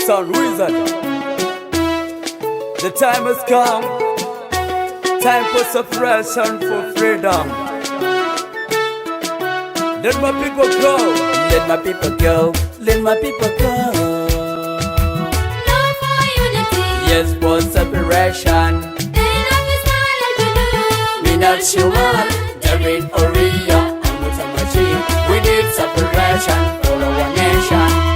Sound Wizard. The time has come. Time for separation, for freedom. Let my people go. Let my people go. Let my people go. No for unity. Yes, for separation. Enough is not a We not human. There is for real. I'm not a machine. We need separation for our nation.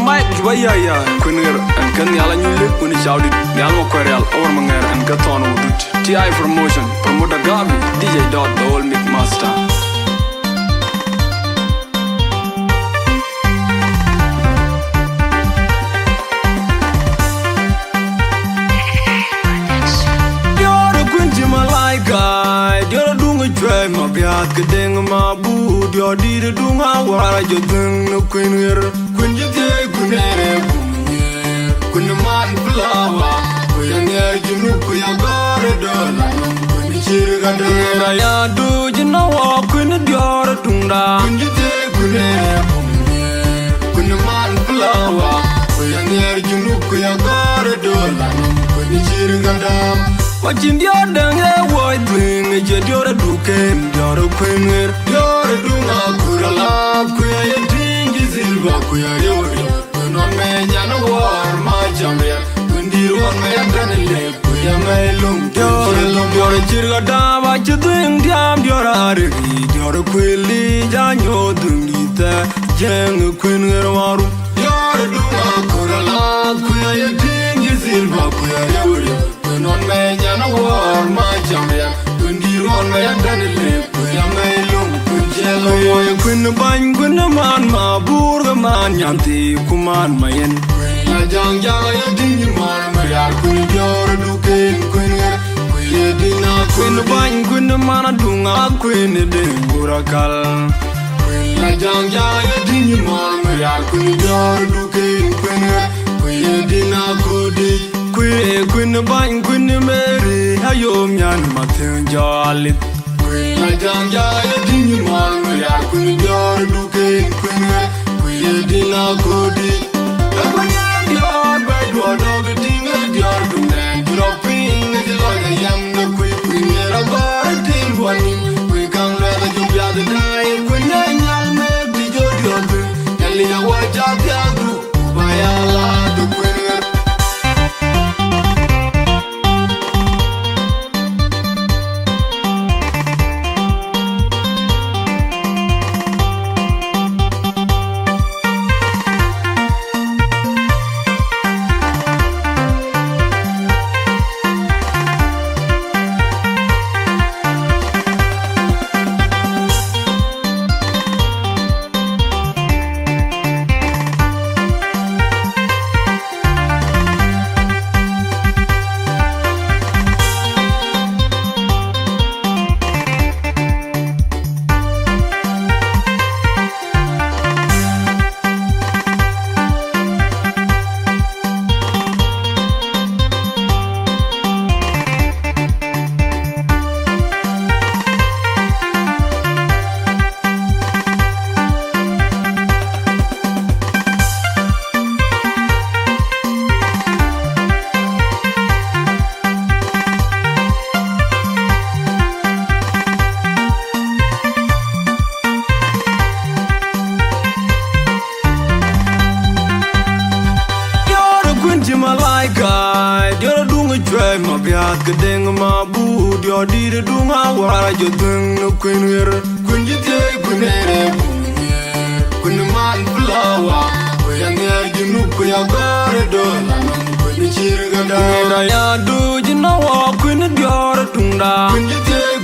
mic jwaya ya kunir and kan yala nyulik kun shawdit yal mo koreal or manger and katon udut TI promotion promoter Gabi DJ Dot the old mix master. You're doing a try, my beard, getting my boot. You're doing a war, you're doing no queen here. When you take when the man flower, when you're near you, when you're got a dollar, when you cheer a day, I do, you know, walk when you're a tunda. When you take when the man flower, when you're near you, when you're got a dollar, when you cheer a day. Watching the other white wing, you're a duke, you're a queen, you're a dunga, Kurala, Kuya, Dinky Silva, Kuya, when one man, Yana war, my champion, when you want my Anthony, Kuya, my lung, you're a Chirgada, what you doing, damn, you're a ready, you're a quilly, Janyo, Dungita, Jang, Queen, you're a dunga, Kurala, Kuya, Dinky Silva, Kuya, non me jana war ma champion kun di ron me Anthony kun ya me lum kun jelo yo kun ban kun man ma bur ga man yanti kuman mayen la jang jang ya din man ma ya kun jor du ken kun ye dina kun ban kun man dunga kun de burakal la jang jang ya din man ma ya kun jor du ken kun ye dina kodi Queen bang Queen Mary, Hayom Yan Matin Jolly. Queen I don't die, man, we are Queen Jar Duke, Queen Dina Cody. When you're bed, what all the thing at your doom and dropping like a young queen, a bar team one. We come let you be the night when I may be your doom. And Lina White out there, by Allah, the Queen. Getting my boot, your deed, do my war, you doing no queen here. When you take when the man flower, when you're near you, when you're got a dollar, when you cheer a day, I do, you know, walk when you're a tunda. When you take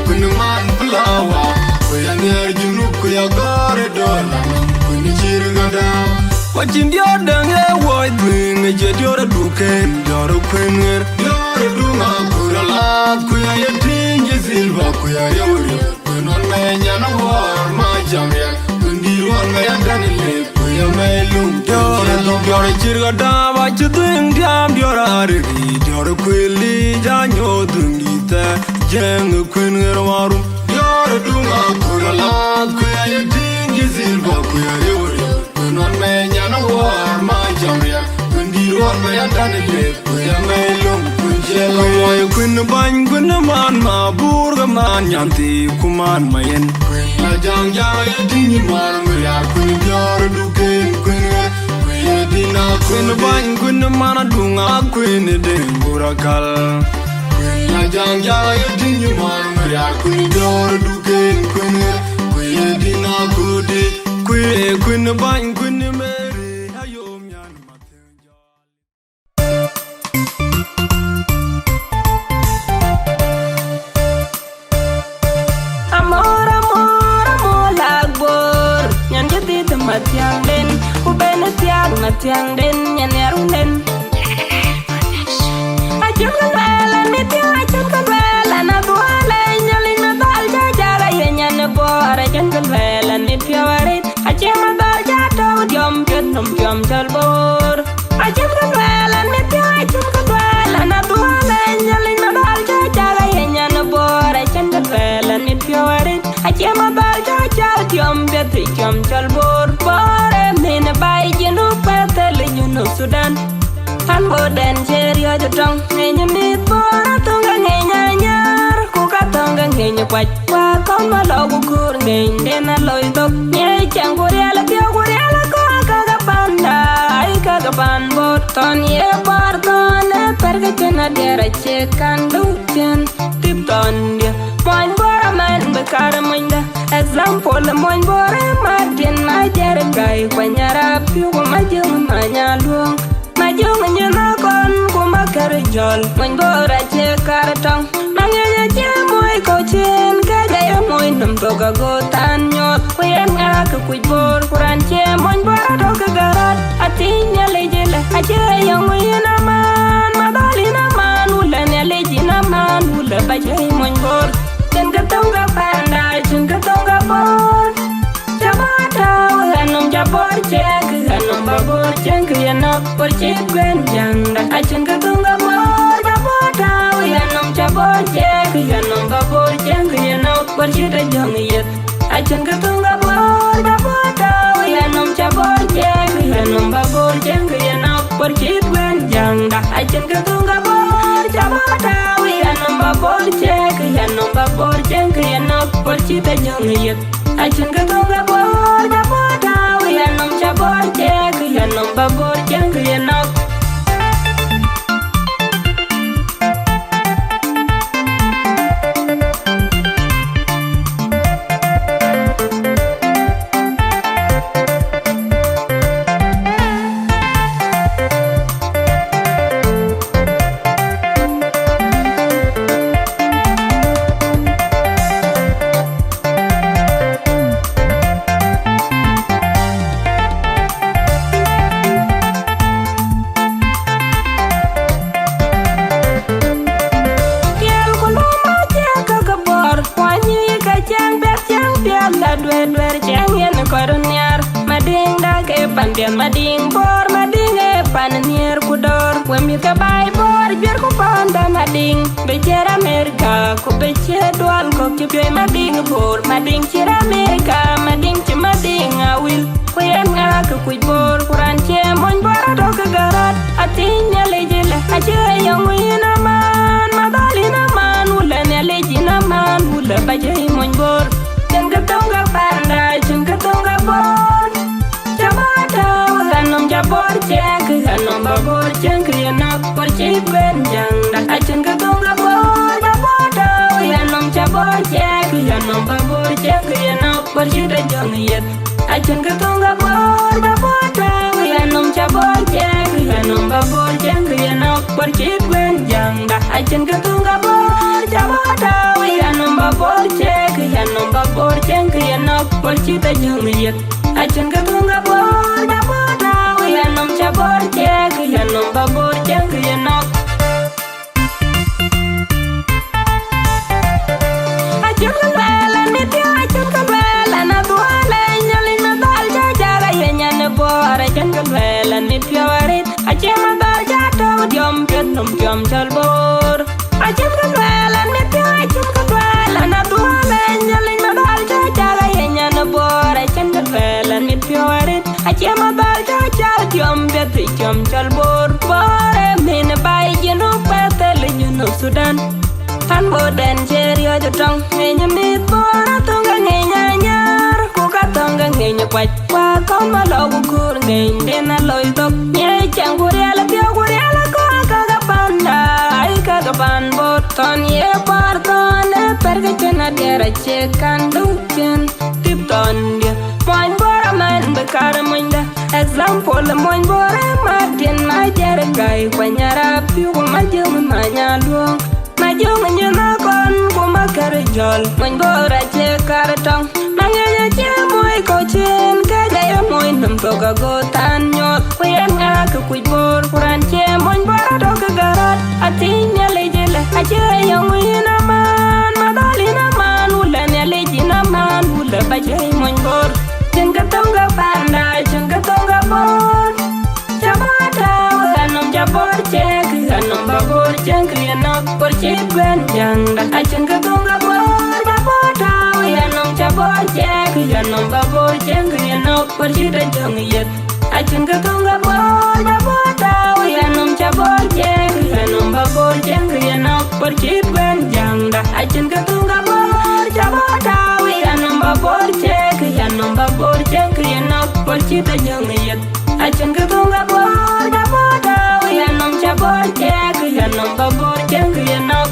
when the man flower, when you're near you, when you're got a dollar, when you cheer a day. Watching the other white wing, you're a duke, you're a queen, you're a dunga, Kurala, Kuya, Dinky Silva, Kuya, when one man, Yana war, my champion, when you want my Anthony, Kuya, my lum, you're a Chirgada, what you doing, damn, you're a ready, you're a quilly, Janyo, Dungita, Jang, Queen, you're a dunga, Kurala, Kuya, Dinky Silva, Kuya, non me yana war my champion when you want me Anthony we are my lum kunjelo kun ban kun man ma burga man yanti kuman mayen la jang jang din man we are kun jar du ken we dina kun ban kun man dunga kun de burakal la jang jang din man we are kun jar du ken we dina kudi Queen bang Queen Mary ayom yan matenja Amor lagbor nyan jadi tempat yang den uben tiang den nyan yarunden ajun kabela nitiang ajun kabela na duale nyalin na dal jajara ye nyan bor ajun kabela nitiawarit ajun dal jato diom jom jalbor ajun kabela nitiang ajun kabela na duale nyalin na dal jajara ye nyan bor ajun kabela nitiawarit ajun dal jato diom jalbor bore mine bai jenu petel junu Sudan han boden jerio jotong ngenya mit bora tonga ngenya nyar ku ka tonga ngenya kwat kwa kon malogu kur ngende na loy tok nye chang kuriala pio kuriala ko ka panda ai ka pan bot ton ye bar ton perga chena dera chekan duchen tip ton dia moin bora man bekar moinda example moin bora martin ma jere kai kwanyara pio ko majung manyalung majung nyana kon ko makar jol moin bora che karatong mangenya che moy ko chen ka gaya moy nam toga go tan nyot kuyen nga ka kuibor kuran che moin bora do ka garat atinya lejela ache yang moyena man madalina man ulane lejina man ula bajai moin bor chen ka tonga panda chen ka tonga bor Jamata uhanom jabor cek uhanom babor cek yana por cek gwen janda acen katunga bor jabota uhanom jabor cek uhanom babor cek yana por cek jangiyet acen katunga bor jabota uhanom jabor cek uhanom babor cek yana por cek gwen janda acen katunga bor jabota uhanom babor cek uhanom babor cek yana por cek jangiyet acun katunga bor jabota uhanom jabor cek uhanom babor cek yana mading bor mading pananier kudor wemi ka bai bor biar ku panda mading becer Amerika ku becer dual ko kibe mading bor mading cer Amerika mading ci mading awil ku yen nga ku bor kuran ce mon bor do ka garat atinya lejela aje yang wina man madalina man ula ne lejina man ula bajai mon bor den ka tonga panda jung ka tonga bor jabor cek uhanom babor cek yana por cek gwen janda acen katunga bor jabota uhanom jabor cek uhanom babor cek yana por cek jangiyet acen katunga bor jabota uhanom jabor cek uhanom babor cek yana por cek gwen janda acen katunga bor jabota uhanom babor cek uhanom babor cek yana por cek jangiyet acen katunga bor jabota uhanom jabor cek uhanom babor cek yana acun kabela niti acun kabela na duale nyalin na dal jajara ye nyane bor acun kabela niti warit acun dal jato diom jalbor acun kabela niti acun kabela na duale nyalin na dal jajara ye nyane bor acun kabela niti warit acun dal jato diom jalbor bore mine bai jenu petel junu Sudan han boden jerio jotong ngenya mit bora tonga ngenya nyar ku ka tonga ngenya kwat kwa kon malogu kur ngende na loy tok nye chang kuriala pio kuriala ko ka panda ai ka pan bot ton ye par ton perga chena dera chekan duchen tip ton dia moin bora karaminda. Example moin bore Martin na jergai kwanyara piu majung manyalung. Majung nyana kon kuma karjol. Moin bore che karatong. Mangenya che moi kochen kaya moi nam toga go tan nyot. Kuyen ngak kuibor kuran che moin bore dog garat. Atinya lejele ache yang wina man madalina man ulan ya lejina man ulan bache moin bor. Dinka tonga panda dinka tonga bor. Jabata ulanum jabor chek ulanum babor chek ulanum por chek gwen janda. Dinka tonga bor jabata ulanum jabor chek ulanum babor chek ulanum por chek jangiyet. Dinka tonga bor jabata ulanum jabor chek ulanum babor chek ulanum por chek gwen janda. Dinka tonga bor jabata ulanum babor chek ulanum babor chek ulanum por chek jangiyet. Dinka tonga bor jabata ulanum jabor chek ulanum babor chek ulanum.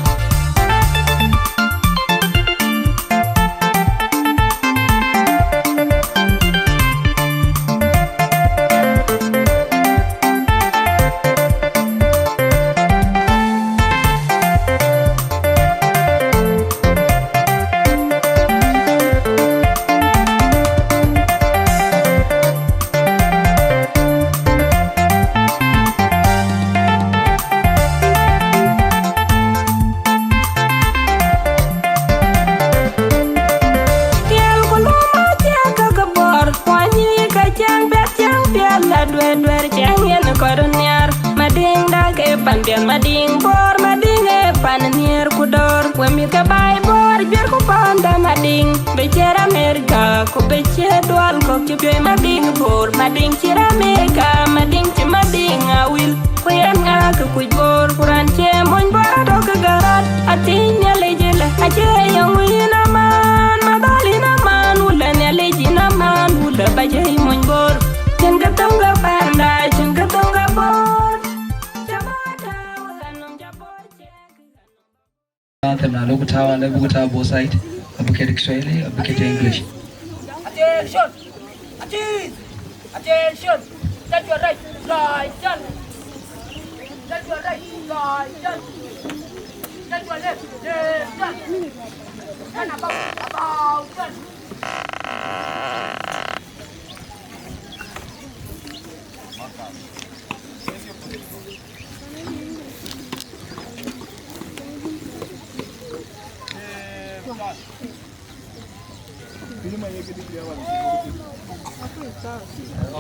Mading bor mading e pannier kudor wemi ka bai bor jer ku panda mading bechera Amerika ku beche dual ko kibye mading bor mading chira Amerika mading chi mading awil ku yan ak ku bor kuran che mon bor do ka garat atinya lejele ache yang wina man madalina man ulan ya lejina man ulan baje mon bor jenga tonga panda jenga tonga bor. Atem na lugutawa na lugutawa both side. Abukete Kiswahili, abukete English. Attention! Attention! Take your right, right turn. Take your right, right turn. Take your left, left turn. And about turn.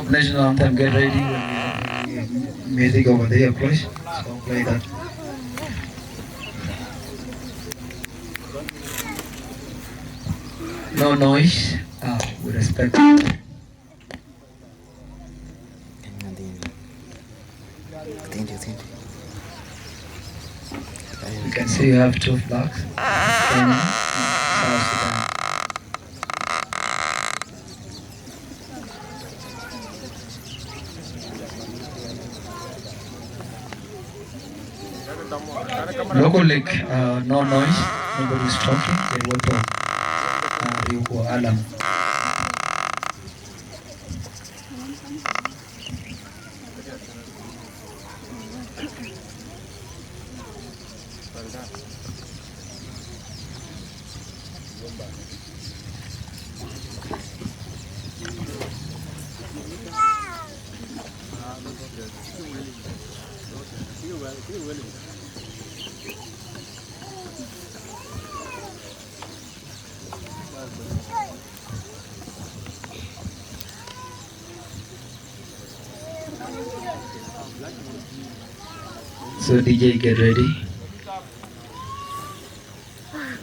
National anthem, get ready when music over there, please. So play that. No noise. With respect. You can see you have two flags. Kenya, South Sudan. Local lake, no noise, nobody's talking, they will talk. Riuko alam. So DJ, get ready.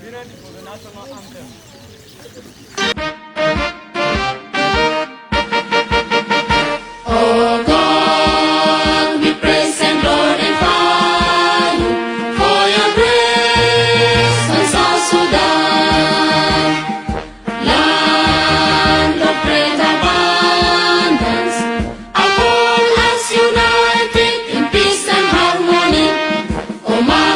Be ready for the national anthem. Oh God, we praise and glorify you for your grace on South Sudan, land of great abundance. Akol has united in peace and harmony. Oh my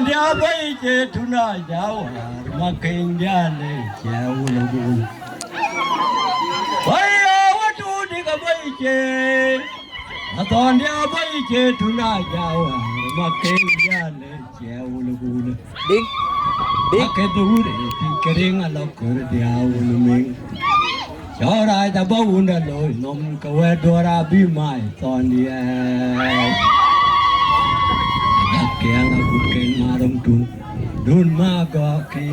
dia boy che tuna jawa makin dia le jauh lebih. Waya watu diga boy che aton dia boy che tuna jawa makin dia le jauh lebih. Ding. Makin dure kering alok dia uluming. Chora da bawunda loy nom kawe dora bi mai ton dia. Kaya aku marum dun maga ki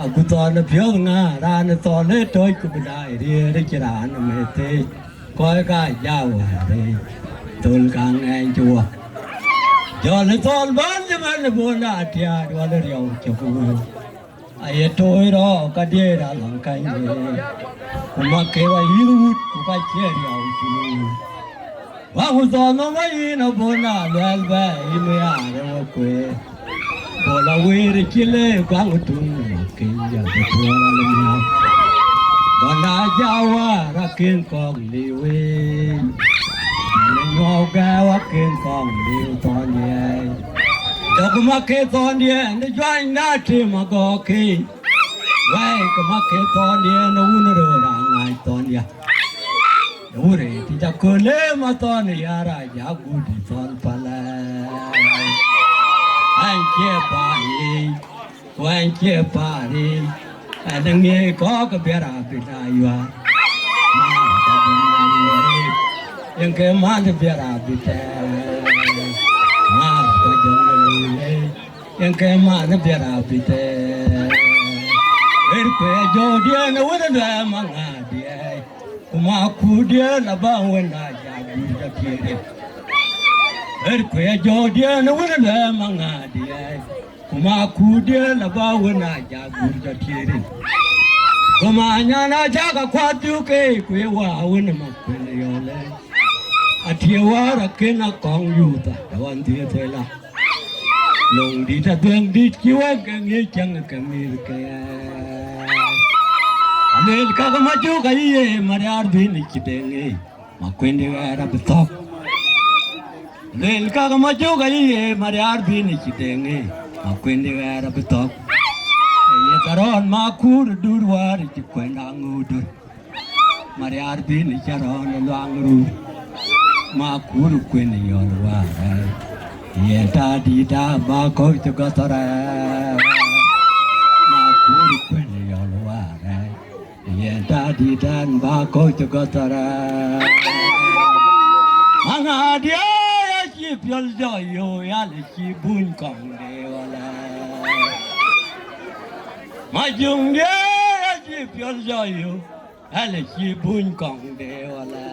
aku ton phiêu nga ran ton le toy ku badai ri chiran me te koi ka yau re tul kang ai chua jo le ton ban je man bo na tia do le riau chu ku ai toy ro ka de ra lang kai ne ku ma ke wa hilu ku ka che riau chu Wah udah nama ini bona lelba ini ada kue bola wiri kile kang utung kinja betul alamnya bona Jawa rakin kong liwe menyoga wakin kong liu tonya dogma tonya ni jual nati magoki wah kemake tonya ni unro rangai tonya Ure tidak kole maton yara jagu di ton pala. Anke pari, adengi kau kebera bidayua. Mata benani, yang kemana bera bidai. Mata jengeli, yang kemana bera bidai. Erpe jodia na wada mangadi. Kuma kudia na bawena jagu da kiri. Erkwe jodia na wuna mangadi. Kuma kudia na bawena jagu da kiri. Kuma nyana jaga kwatu ke kwe wa wuna makwele yole. Atiwa rakena kong yuta dawan dia tela. Long di ta tuang di kiwa kengi chang kamir kaya. Lel kaga maju kaiye mariar bini kidenge makwende era betok Lel kaga maju kaiye mariar bini kidenge makwende era betok Ye taron makur durwar kikwenda ngudur mariar bini charon luangru makur kwende yorwa ye tadi da bako chukotara makur kwende yorwa Ye tadi dan bako chukotara Manga dia ya chi pyol joyo ya le chi bun kong de wala Majung dia ya chi pyol joyo ya le chi bun kong de wala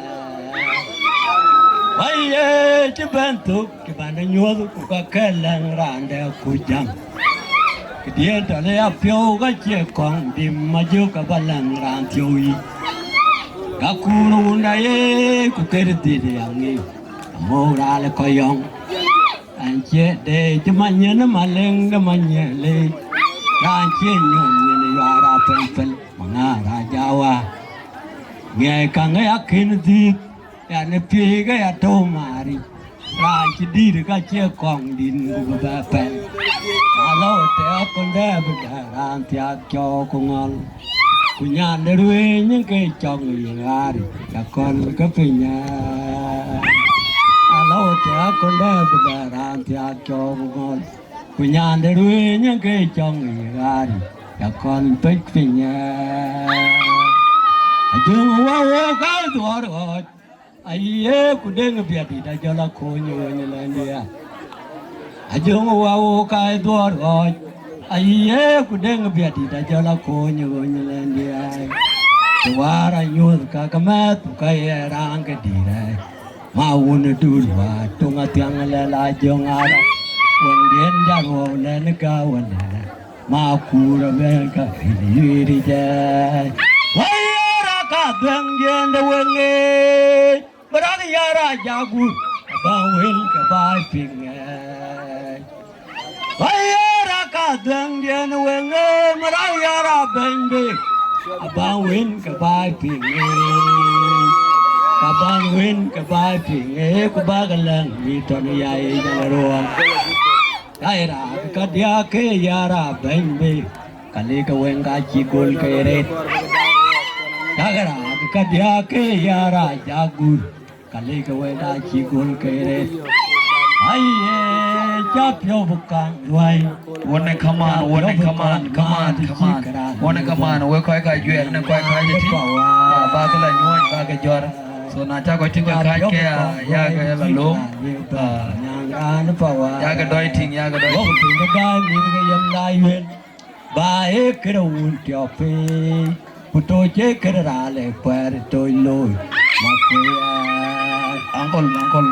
Waye chi bentuk ki bana nyuo ku ka kelang rande ku jam Dia tole apio ga che kong dim maju ka balang ran tioi ka kuru na ye ku kerdi de angi mo ra le koyong an che de chmanya na maleng na manya le ran che nyon ne ya ra pen pen manga ra jawa nge ka nge akin di ya ne pi ga ya to mari ran chi di ga che kong din ku ba pen Alo te akonde bedaran tiap cho kongal Kunyan derwe nyengke chong yari Kakon kepinya Alo te akonde bedaran tiap cho kongal Kunyan derwe nyengke chong yari Kakon kepinya Ajung wawo kau tuar Aye kudeng biadi da jala konyo nyelandia Ajung wawo kai dor oi aye kudeng biadi da jala konyo nyelendia Tuara nyul ka kamat kai rang ke dire maun durwa tunga tiang lela jong ara wen den jaro len ka wen ma kura ben ka hiri je wayara ka deng gen de wenge barang yara jagu ba wen ka bai pinge Wayara ka deng gen wenge marang yara bende abang win ka bai pinge abang win ka bai pinge ku bagalang mi ton yai na ruang ai ra ka dia ke yara bang be kali ka wenga chi gol ke re dagara ka dia ke yara jagur kali ka wenga chi gol ke re ai cha pyo bukang luai one come on one come on we koi kai Wieu na koi kai ji ba ka la nyoi ba ka jor so na cha ko ting ka ke ya ka la lo an pawa ya ka doi ting ya ka doi ting ka ga mi ka yam lai wen ba e ka un tyo pe puto che ka ra le par toi loi ma ke angkol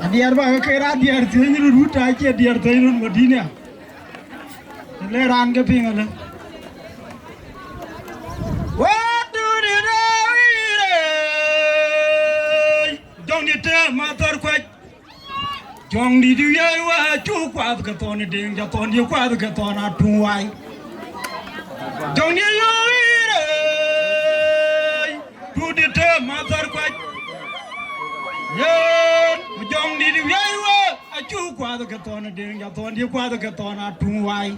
Adiar ba ka ra diar tin ru ta che diar tin ru Madina le ran ke pingala what do you don't you tell mother quite Jong di du ye wa chu kwa ka ton ding ja ton ye kwa ka ton a tu wai Jong di yo do the tell mother quite Yen Jong di du ye wa a chu kwa ka ton ding ja ton ye kwa ka ton a tu wai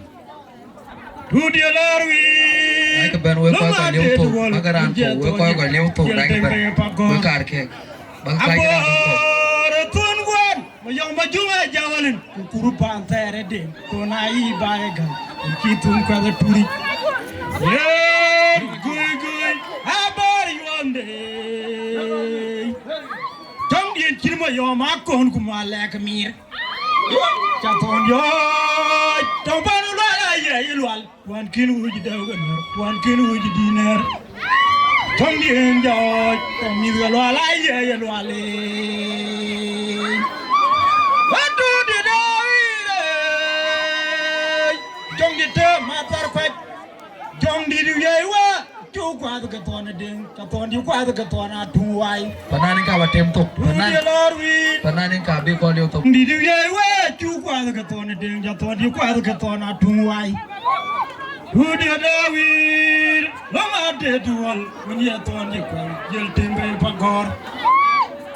Tu dia larwi ai ka ben we ko ka leu to magaran ko we ko ka leu to dai ben we kar ke bang kai ra ko Mayong majunga jawanin kukuru pantere de konai baega kitum kada turi gui habari wande tong dien kirma yo makon kumala kamir chaton yo tong banu la ye ilwal wan kinu uji dawgan wan kinu uji dinar tong dien yo tong mi la ye ilwale What do the Jong di te matar kwet Jong di du ye wa chu kwa ka ton ding ka ton di kwa ka ton a tu wai panan ka wa tem to panan ka bi ko leu to di du ye wa chu kwa ka ton ding ja ton di kwa ka ton a tu wai Who di David lo ma de dual mun ye ton di kwa yel tembe pagor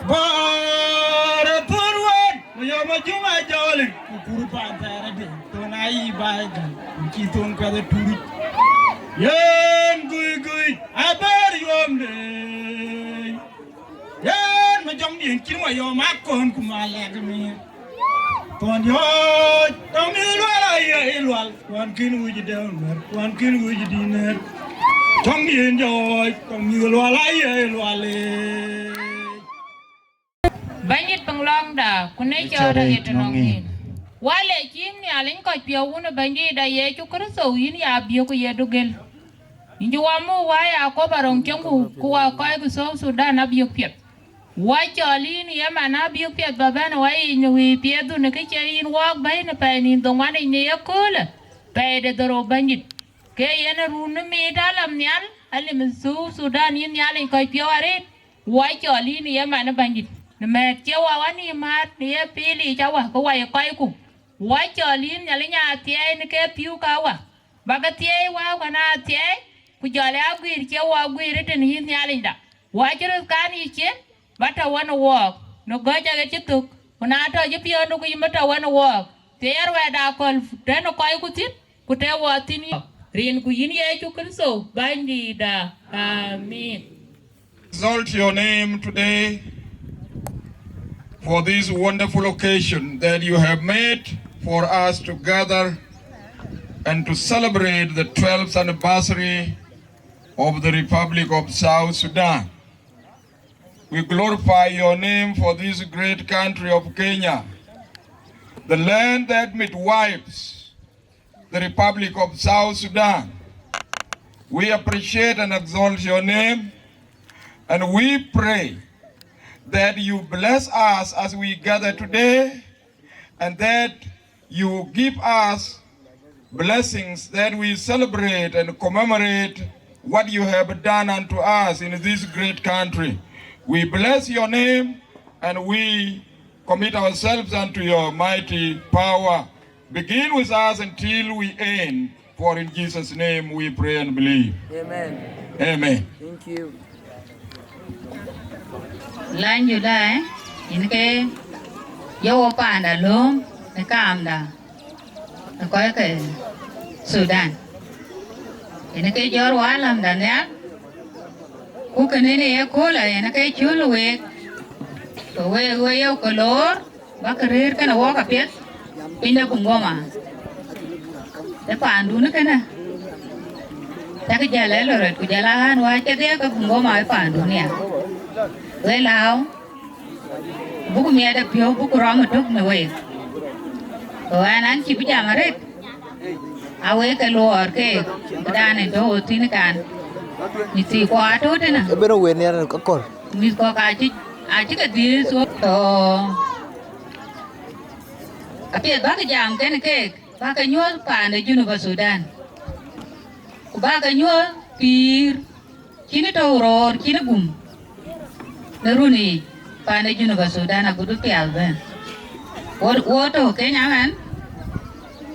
Bare Yo majunga jawle kukuru pantera de tonai baiga kitung kada turi yen gui abar yomde yen majong din kirma yo makon kumala kami ton yo tomi lwala ye ilwal wan kin uji deunmer wan kin uji diner tong din yo tomi lwala ye ilwale Banyit penglong da kunai cara itu nongin. Wale king ni alin kau piawun banjir da ye cukur so ini abio ku ye dugel. Inju wamu wai aku barong cengku kuwa Akoi Gieu South Sudan abio piat. Wai cali ni ya mana abio piat baban wai nyui piat tu nak cari wak bayi na painin dongan ini ya kul. Pai de doro banjit. Ke ye na runu mi dalam nial alim South Sudan ini alin kau piawarit. Wai cali ni ya mana banjit. Mẹ cháu wani mat ni pili cháu ko wai Akoi ku wai cholin nyali nya tie ni ke piu ka wa baga tie wa kana tie ku jale agwir cháu agwir ten hin nyali da wai churu kan yi che bata wana walk no goja ga chituk kuna to je pio no ku yimata wana walk ter wa da kol den Akoi ku tin ku te wa tin rin ku yin ye chu kun so bandi da amen. Exalt your name today for this wonderful occasion that you have made for us to gather and to celebrate the 12th anniversary of the Republic of South Sudan. We glorify your name for this great country of Kenya, the land that midwives the Republic of South Sudan. We appreciate and exalt your name, and we pray that you bless us as we gather today, and that you give us blessings that we celebrate and commemorate what you have done unto us in this great country. We bless your name and we commit ourselves unto your mighty power. Begin with us until we end, for in Jesus' name we pray and believe. Amen. Amen. Thank you. Lanอยู่ได้ยินแกโยป่านอะลุง cái cam đó nó có cái Sudan thì nó cái gió quá làm đàn nhát cú cái này cú lại nó cái chuối lùi rồi yêu cái lúa bác cái cái nào cái biết pin nó Bungoma để phản đủ nó cái này ta cái giờ lấy rồi cứ giờ là han hoài cái đấy cái Bungoma phải phản đủ nè lấy lao buku mía ada pio buku rong duk me we rồi anh chỉ bây giờ mà đấy awe cái luar cái đàn này đâu tin kan ni si qua đó đấy nè bên đâu quên nè có cồn ni có cái cái gì số tapi bác cái jam cái bác cái nhua pan ở University Sudan bác cái nhua pir kini tahu road kini gum neruni pan ở University Sudan aku tu pial ben wo to Kenya kan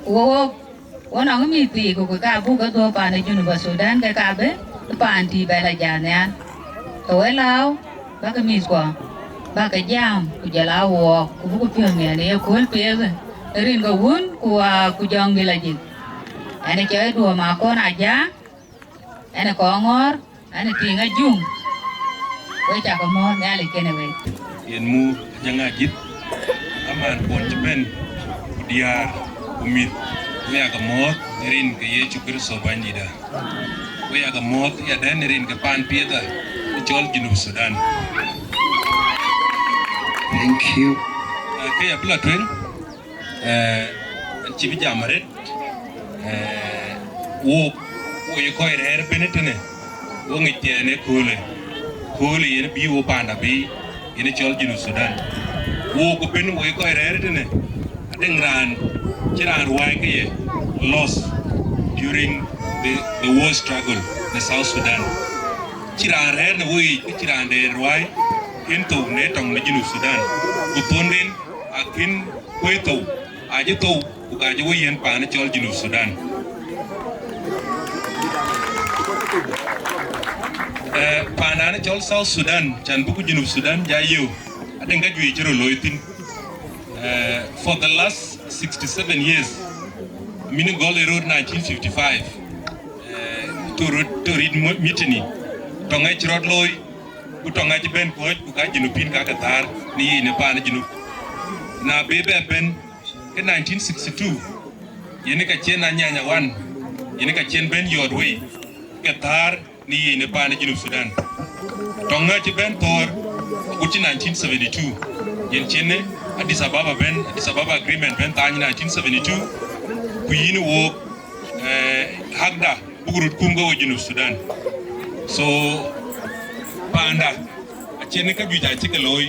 wo nang mi ti ko ka bu ka to pan ở University Sudan cái ka be pan ti ba la jana to lao bác cái mi kwa bác cái jam ku jala wo ku bu ko pial me ne ko pe rin ko won ku jang gi la ji ane chơi đùa mà con aja ane Kongor ane tinga jung we cha ko mo ne ali kene we yen mu janga jit aman pon ben diar umit we aga mot rin ke ye chukir so bandida we aga mot ya den rin ke pan pieda chol Junub Sudan. Thank you. Ke ya pula twen ci bi jamaret wo ye koy reer benetene wo ngi tene kole yene bi wo panda bi yene chol Junub Sudan wo ko ben wo ye koy reer tene adengran ciran way ke ye lost during the war struggle in South Sudan ciran reer ne wo ciran de way into ne tong ne Junub Sudan ko tonden akin koyto aje to aje wo yen pa ne chol Junub Sudan pana ne chol South Sudan chan buku Junub Sudan ja Wieu adenga jwi chiro loitin for the last 67 years mini gole road 1955 to read mutiny tonga chirot loy ku tonga ji ben ko ku ka Junubin ka tar ni ne pa ne Junub na bebe ben ke 1962 yene ka chen nyanya wan yene ka chen ben yodwe ke tar ni ne pa ne Junub Sudan tonga ji ben tor ku 1972 yen chene Addis Ababa agreement ben ta 1972 ku yini wo hagda bugurut kumgo wo Junub Sudan so panda achene ka juja chike loy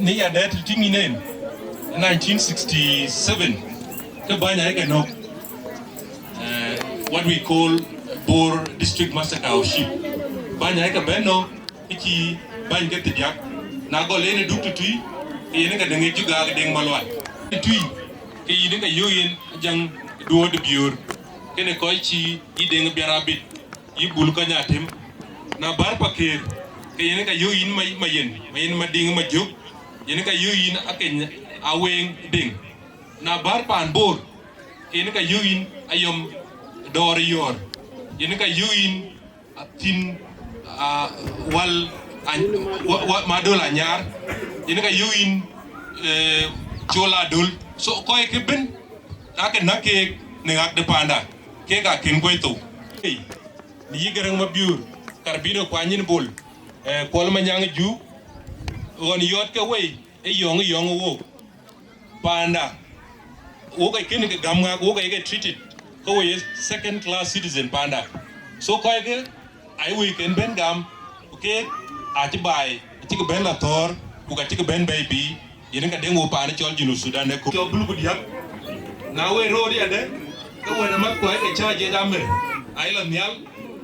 ni ya det tingi nen 1967 ka banya ke no what we call Bor district massacre of sheep banya ka beno iki banya ke tiak na go lene duktu tui yene ka dengi juga ga deng malwa tui ke yene ka yoyen jang Duot Awerjok kene koy ci ideng biarabit yibul ka nyatem na bar pakir ke yene ka yoyin mayen ma ding ma jog yene ka yoyin aken aweng ding na bar pan bor yene ka yoyin ayom dor yor yene ka yoyin tin wal madola nyar yene ka yoyin chola dul so koy ke ben ake nake ne ak de panda ke ka kin koy to ni yigarang Mapior karbino kwanyin bol kol manyang ju on yot ke we e yong wo panda wo ka kin ke gamga wo ka ke treated ko we second class citizen panda so koy ke ai we ken ben gam okay ati bai ati ke ben la tor ku ka ti ke ben baby yene ka dengo pa ne chol Junub Sudan ne ko bulu ko diak na we rodi ade ko we na mak ko ke charge da mer ai la nyal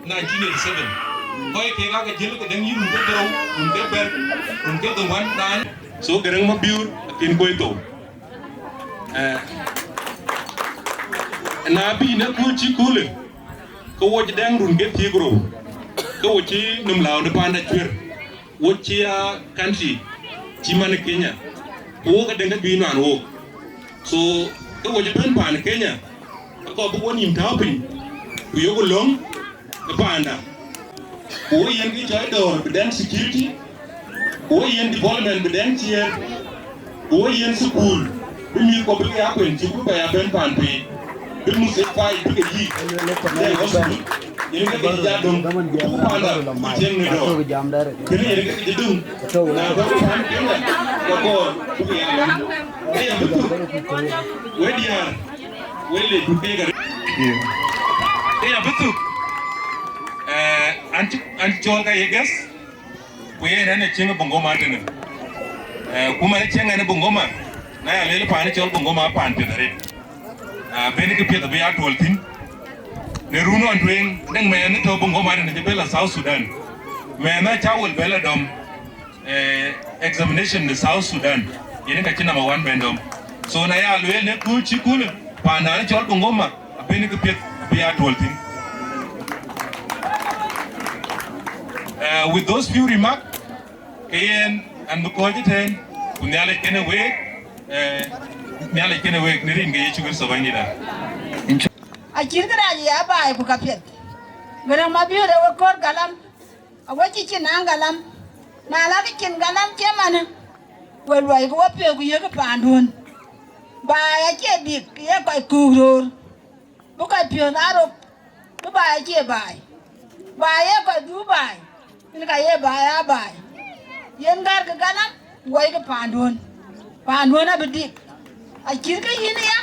1987 koy ke ga ke jël ko deng yi ko daraw ke ber ke do wan dan so gerang Mapior kin koy to na bi na ko ci kule ko wo deng run ke tigro ko wo ci num law de panda twer wo ci country ci man Kenya wo ka denga bi nan wo so cái wo Japan pan Kenya ko bu woni mtapin ku yogo long the panda wo yen ki joy door beden security wo yen development beden tier wo yen school bi mi ko bi ya ko en ci ku ba ya ben pan pe bi mu se fay bi ga yi ne hospital yen ga bi ja dum ku panda ku jeng ne do kene yen ga di dum na ba pan Kenya ko ku ya ay ya bu we diar wele du bega ya betul anti Chol ka yegas ku ye na chinga Bungoma tene kuma ne chinga ne Bungoma na ya lele pa ne Chol Bungoma pa ante dare beni ke peta be ya toltin ne runo andwen deng me ne to Bungoma ne bela South Sudan me na chawul bela dom examination the South Sudan yene ka china Mawan bendom so na ya lele ne ku chikule pa na ne Chol Bungoma beni ke peta be ya toltin. With those few remarks, Ian and Makuach ten, Kunyale Kenaway, Nyale Kenaway, Nirin Gayu Savanida. I can't get a Bukapet. But I'm a beautiful court galam, a watching angalam, Nalakin galam German. Well, I go up here with your pandun. By a kid, Yakoi Kuocgoor, Buga Da Angau, Buy a year by. By a Dubai. Dinka ye baya bay yen gar ga ganam way ga pandun abedik a kirga yin ya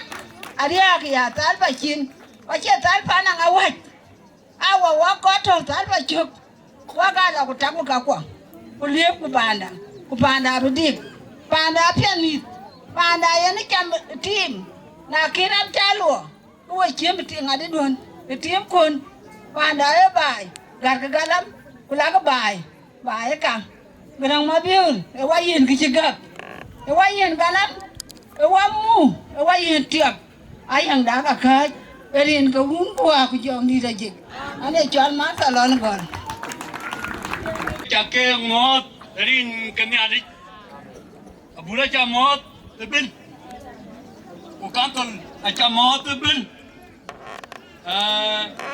ariya ga ya tal bakin wace tal pana ga wai awa wa ko to tal bachuk wa ga da ku taku ka ko ku lep ku panda abedik panda pianit panda yen kam team na kiram talo wo kiem tinga de don team kun panda ye bay gar ga galam kulaga bay ka Berang Mapior e wayen ki cigap e wayen galam e wamu e wayen tiap ayang da ka kaj erin ka wun ko aku jom ni rajik ane chal ma salon gor chake ngot erin kenyali abula cha mot bin ukantol acha mot bin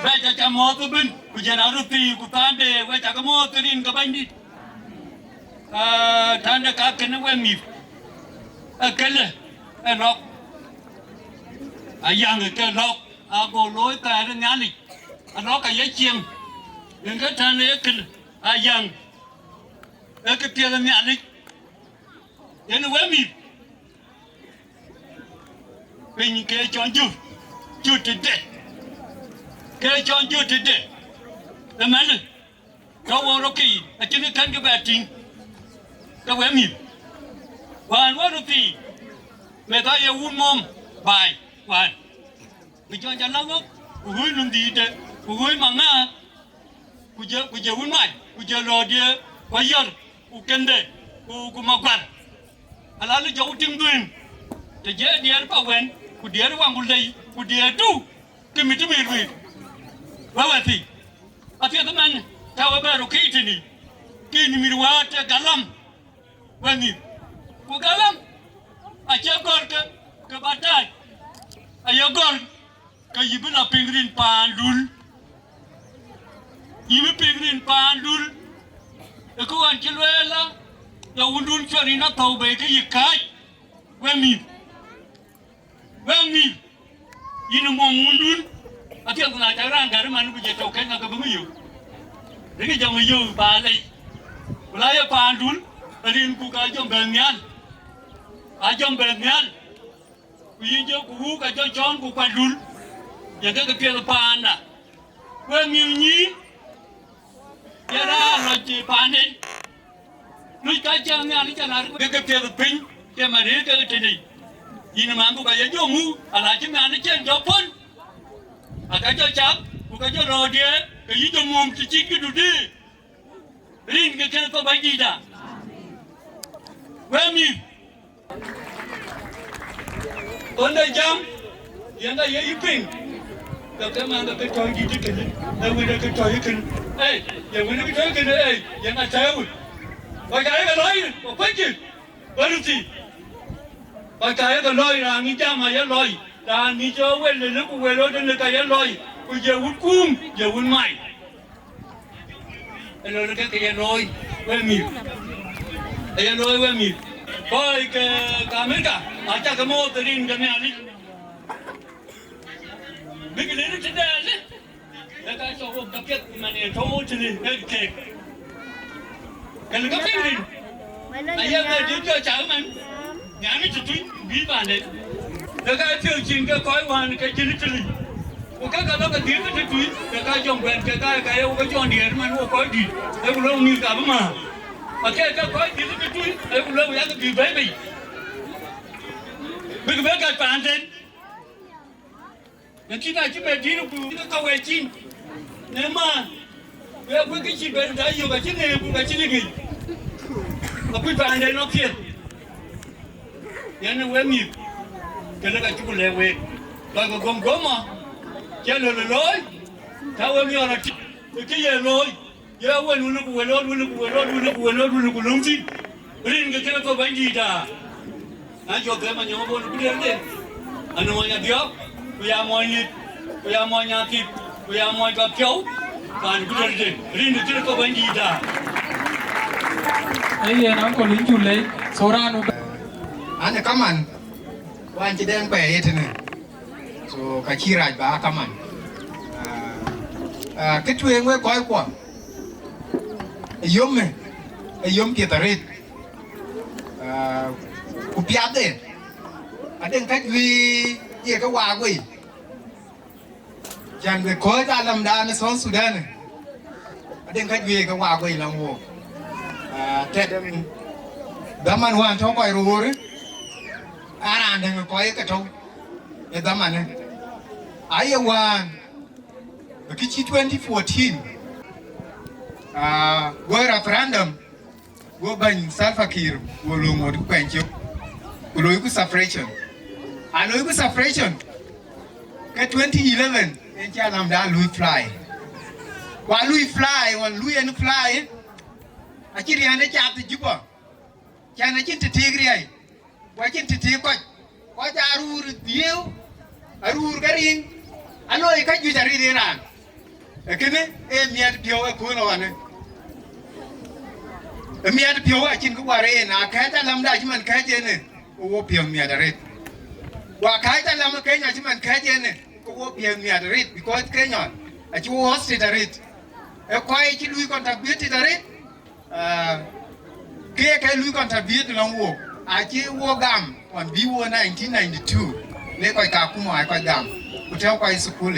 baca camot bin kujana ruti kutande baca camot rin kabandi tanda kakene wemi akele enok ayang ke lok ago loi ta ngani anok ka yechieng ngka tane ekele ayang ekepia ngani yen wemi pin ke chonju jutide cái cho chưa thế để làm gì đâu có nó kỳ ở trên cái thân cái bè trình đâu em hiểu hoàn quá nó kỳ người ta yêu uống mồm bài hoàn vì cho anh lắm của hối làm gì đấy của hối mà ngã của giờ uống mày của giờ rồi đi qua giờ của kênh đấy của mà quan à là nó giấu tiếng tuyên để dễ đi ăn bảo vệ của đi ăn quăng của đây của đi ăn tu cái mình chỉ biết Wawati, atia teman, tahu baru kini miruat galam, wangi, ku galam, aja gor ke batai, ayo gor ke ibu na pingrin pandul, aku anceluela, ya undun cari na tahu baik ikai, wangi, ini mau undun. Atia kuna cara anggar manu buje token na Wieu. Degi jang Wieu ba lai. Ulaya pandul alin ku ka jom benyan. Ajom benyan. Ku yijo ku ka jon ku pandul. Ya ga ke panda. Wa ni ya ra lo ji panen. Lu ka jang ni ali jana ga ke pin ke mari ga tini. Ina mangu ka ya jomu ala ji man chen jopon. Akoi chap, Kuocgoor rodia, kayu tu mum cicik tu deh. Ring ke kena tu bagi dah. Wemi. Onda jam, yang dah ye iping. Tapi mana ke toy gitu kan? Mana ke toy kan? Yang mana ke toy kan? Yang ada tahu. Bagaimana lain? Apa je? Baru ti. Coi cái lôi là nghĩ cha mà cái lôi là nghĩ cho quên là nó cũng quên lôi nên cái lôi bây giờ uống cung giờ uống mày cái lôi cái lôi quên mì cái lôi quên mì coi cái mấy cả à chắc cái mô tự nhiên cái này đi mấy cái đấy nó chết đấy đấy cái số cái kết mà này thô chứ đi cái cái nó cái gì ai em này đi chơi chả mà nhà mình chỉ biết bạn đấy cái phiêu trình cái cõi hoàn cái chân chân cái nó cái tiếng cái túi cái dòng bèn cái chọn điện mà nó cõi gì cái cũng lâu như cả mà cái cõi tiếng cái túi cái cũng lâu cái gì vậy bây giờ cái phản đến những khi này chúng mình đi nó câu về chim nếu mà với cái chim bên đấy nhiều cái chim này cũng cái chim này mà cái phản đến nó kia nó quen nhịp cho nó cái chú lệ về rồi còn gom gom mà cho nó lối theo em nhớ là cái gì rồi giờ quên nó quên lông chi riêng cái nó có bánh gì đã anh cho cái mà nhóm bọn nó biết đấy anh nói nhà Diop bây giờ mọi nhà thịt bây giờ mọi cặp cháu còn cái gì riêng cái nó có bánh gì đã ấy nó còn lính chủ lấy số ra nó anh cảm ơn anh chỉ đang về thế này so cái chi ra bà cảm ơn cái chuyện với coi qua yếm kia ta rít kupiat đấy anh đang cách vì gì cái hoa quỷ chẳng về coi ta làm đàn ở South Sudan này anh đang cách vì cái hoa quỷ làm hồ Tết đám ăn hoàn cho coi rồi anh đang coi cái trâu cái đám ăn này ai hoàn cái chi 2014 với referendum với bên Salfakir với luôn một cái chuyện với lối của suffragette anh lối của suffragette cái 2011 anh cha làm đã lùi fly và lùi fly và lùi anh fly anh chỉ riêng để chạm thì giúp à cha nó chỉ thực hiện cái và chỉ thực hiện coi cha ru tiêu ru cái riêng anh nói cái gì chả riêng nào cái này em nhận phiếu ở khu nào này em nhận phiếu ở trên cái quả này na cái ta làmได้chứ mình cái gì này ô phiếu nhận được và cái ta làm cái nhà chứ mình cái gì này ô phiếu nhận được because cái nhỏ ở chỗ host đấy ở quay chỉ lui contribute đấy cái lui contribute lòng wo chỉ wo gam on BIGBOY 1992 lấy coi cả cũng mọi coi gam của theo coi school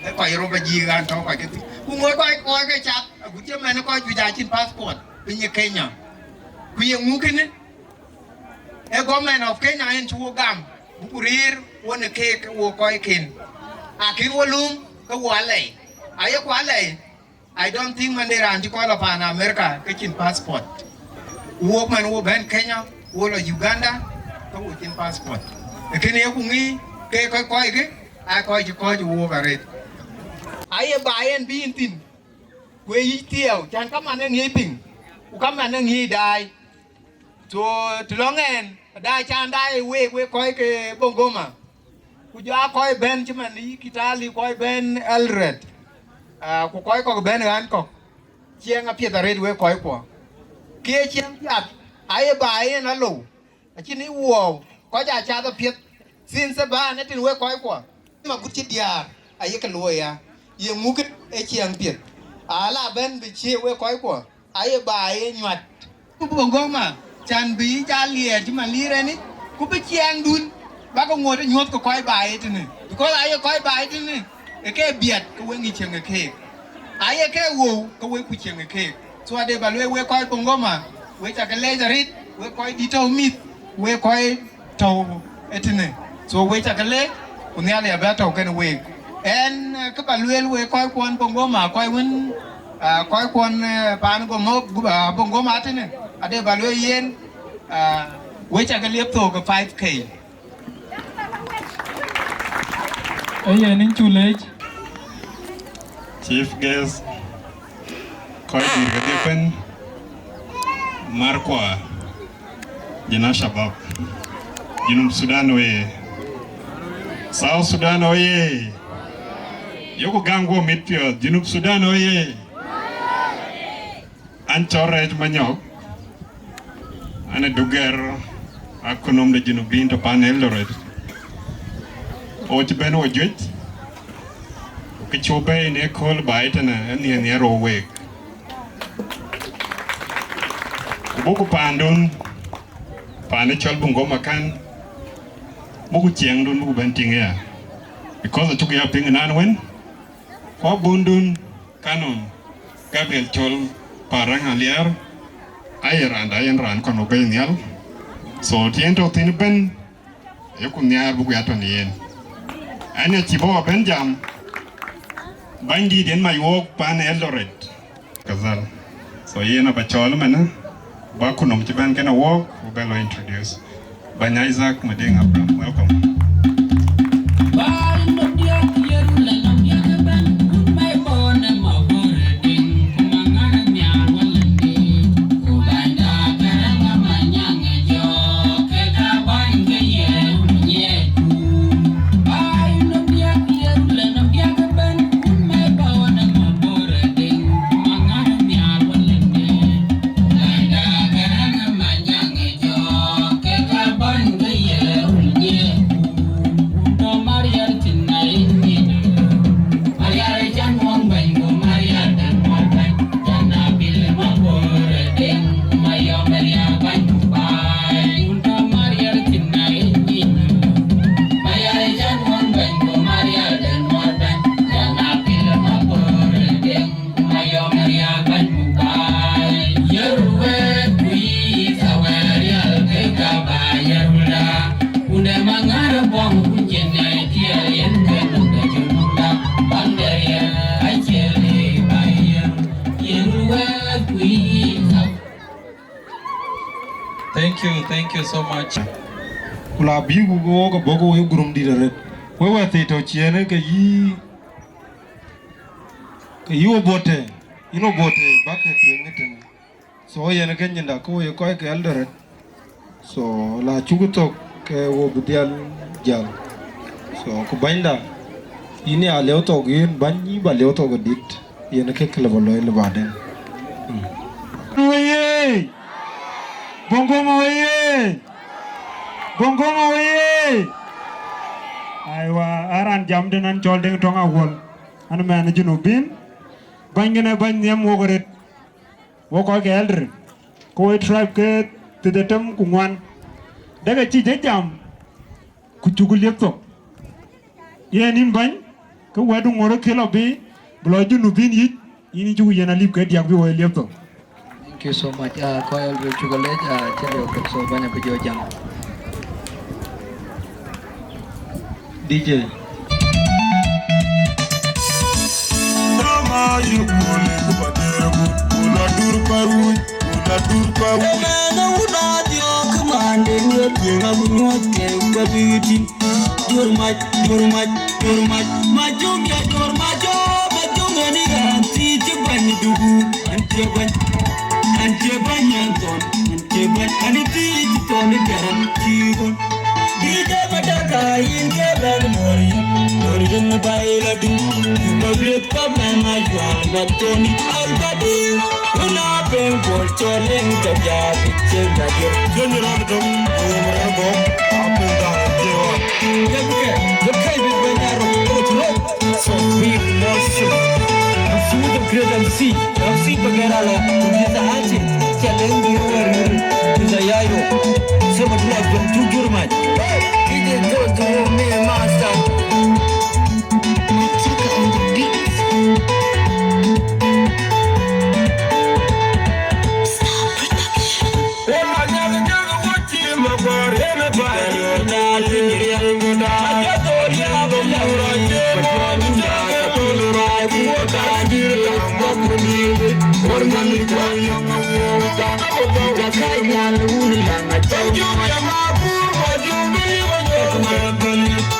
cái coi rồi bây giờ anh cho coi cái cũng mới coi cái chat của chứ mà nó coi chủ nhà trên passport bên như Kenya bây giờ ngủ cái này cái government of Kenya anh chua gam bụng rìa quân cái coi kin cái quân lum cái quân lệ ai cái quân lệ I don't think mình để làm cho coi là Pan America cái trên passport quân mình quân bên Kenya quân là Uganda cái quân trên passport cái này cũng nghĩ cái coi cái ai coi cho vô cả rồi ai bài anh bin tin quê ý tiêu chẳng có mà nó nghĩ bình có mà nó nghĩ đài cho long en đài chan đài quê coi cái Bungoma cô cho coi bên chứ mà đi kita li coi bên Elred cô coi có bên anh có chiang ở phía tây quê coi qua kia chiang chặt ai bài nó lù chỉ ní wow có giá cha tập phía xin sẽ ba nó tin quê coi qua mà cũng chết dia ai cái lùi àยังมุกไอ้เชียงเปียดล่ะเบนไปเชี่ยวไว้ก้อยกว่าไอ้บ่ายหนวดกูบอกว่ามาจันบีจานเลียที่มันลีอะไรนี่กูไปเชียงดุนบ้าก็งวดหนวดก็ก้อยบ่ายที่นี่ก็ไอ้ก้อยบ่ายที่นี่ไอ้แค่เบียดก็เว้งอีเชียงไอ้เค้กไอ้แค่วูก็เว้งกูเชียงไอ้เค้กส่วนเดี๋ยวบ่ายเว้ก้อยปงก็มาเว้จากกันเลยจะริดเว้ก้อยดีเท่ามิดเว้ก้อยเท่าไอ้ที่นี่ส่วนเว้จากกันเลยคนนี้เลยแบบเท่ากันเว้em các bạn luyện coi quân Bungoma coi quân coi quân Bungoma Bungoma thế này ở đây bạn luyện với chắc cái liệp thổ cái 5K ấy nên chủ lấy chief guest coi đi cái phần Marqua Jana Shabab, Junub Sudan oye, South Sudan oye, Yoko Gangwo Mapior, Junub Sudan oye, Anchorej Manyok, Ane Duger, Akonom de Junubin to Pan Eldoret, Ochben Ojuit, Kichobe in Akol Baitana, and the narrow wake. Buku Pandun. Pane Chol Bungoma kan buku chiang dun buku benting ya because atuk ya ping nan wen ko bundun kanon Gabriel Chol parang aliar ayan ran kono benyal so tiento tin ben yoku nyar buku ya ton yen anya chibo ben jam bandi den mai wok pan Eldoret kazal so yena ba chol mana ba kunom chiban kana wok Bello introduce. Banya Isaac Mading Abraham, welcome. Thank you so much. Kula bigu go go bogo we gurum di dare. We wa te to chiene ke yi obote. Ino bote bake tienge tene. So yene ke nyinda ko ye ko ke Eldoret. So la chuguto ke wo budial jal. So ko bainda ini aleo to gin banyi ba leo to godit. Yene ke klebolo le baden. Oye! Bungoma oye! Bungoma oye! Aywa aran jam denan chol deng tonga wol. Anu man Junubin. Bangene banyem wogoret. Woko ke Eldoret. Ko tribe ke tedetem kungwan. Daga chi jam. Kuchugul yepto. Ye nim bany. Ko wadu ngoro kelo bi. Blo Junubin yit. Ini chugu yena lip ke diak bi wo yepto. Thank you so much. Koyal will chocolate. Tell you so banyak video jam. DJ. Dija mataka inge bag mori, mori jeng baila du, magret kabla majwa matoni albadi, una peng por choleng kaja picture badir. General dom, general dom, apeng dah jewa. Jemke, jemkai berbanyaro, otro, so big motion. Asu the great MC bagarala, kita aje, chaleng diular, kita yayo, sebab nak jom jujur maj. Go me master. Check on the beat. Stop production. Come on,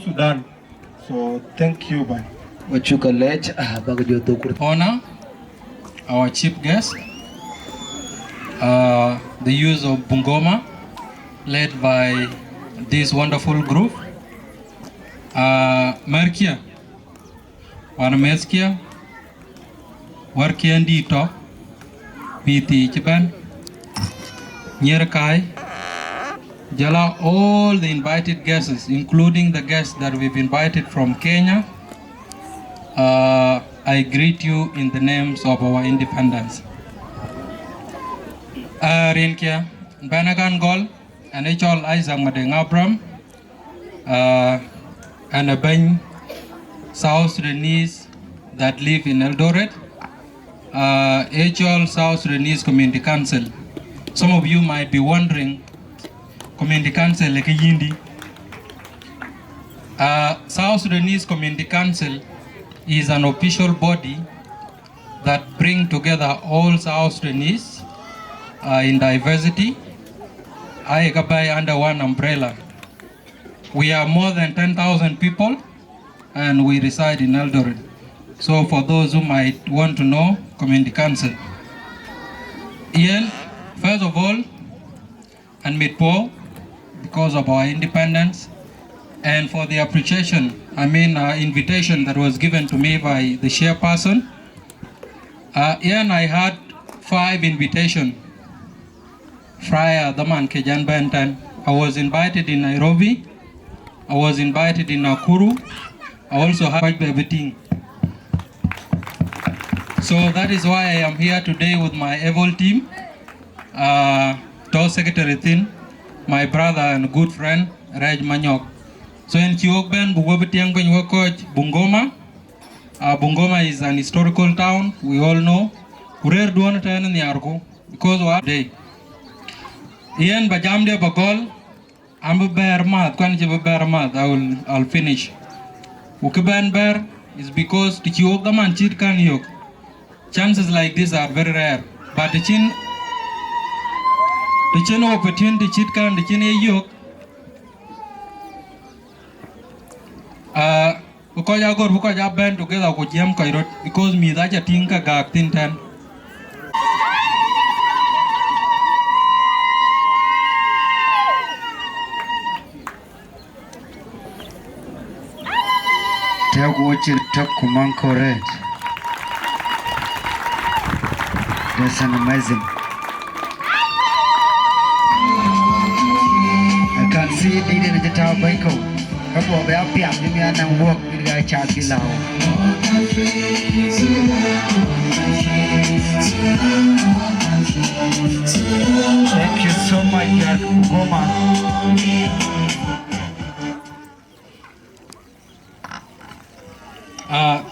Sudan. So thank you, man. Honor our chief guest, the youth of Bungoma, led by this wonderful group. Merkia, Wanameskia, Warkiandito, Piti Chiban, Nyerkai, Jala, all the invited guests, including the guests that we've invited from Kenya. I greet you in the names of our independence. Rinkia, Banagan Gol, and Ayual Isaac Madeng Abram, and a Ben South Sudanese that live in Eldoret, Ayual South Sudanese Community Council. Some of you might be wondering, Community Council like a Yindi. South Sudanese Community Council is an official body that brings together all South Sudanese in diversity, under one umbrella. We are more than 10,000 people and we reside in Eldoret. So for those who might want to know, Community Council. Ian, first of all, and Midpo, because of our independence, and for the appreciation, invitation that was given to me by the chairperson. Ian, I had 5 invitations prior the man Kejan Benton. I was invited in Nairobi, I was invited in Nakuru, I also had everything. So that is why I am here today with my able team, Secretary Thin, my brother and good friend, Raj Manyok. So in Chiogben, Bungoma. Bungoma is an historical town, we all know. Because what day? Ian Bajamde Bagol, I'll finish. Ukiban Bear is because the Chiogman Chitkan Yok. Chances like this are very rare. But the chin opportunity Chitkan, the chin Yok. Bukaja band together with Yam Kairot because me that Tinka Gak Tintan. Tell what you talk Kumanko Red. That's an amazing. I can see it in the tower Banco. Couple of happy and walk with a child below. Thank you so much, Bungoma.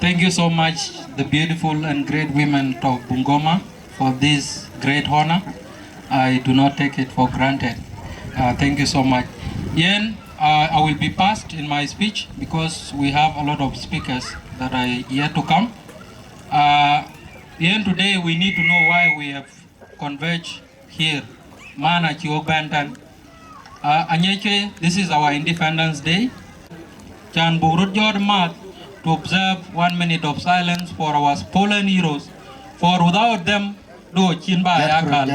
Thank you so much, the beautiful and great women of Bungoma, for this great honor. I do not take it for granted. Thank you so much. Yen, I will be fast in my speech because we have a lot of speakers that are yet to come. Yen, today we need to know why we have converged here. Mana Chiogbantan. Anyeche, this is our Independence Day. Chan Burut Mat to observe 1 minute of silence for our fallen heroes. For without them, do Chinba Yakal.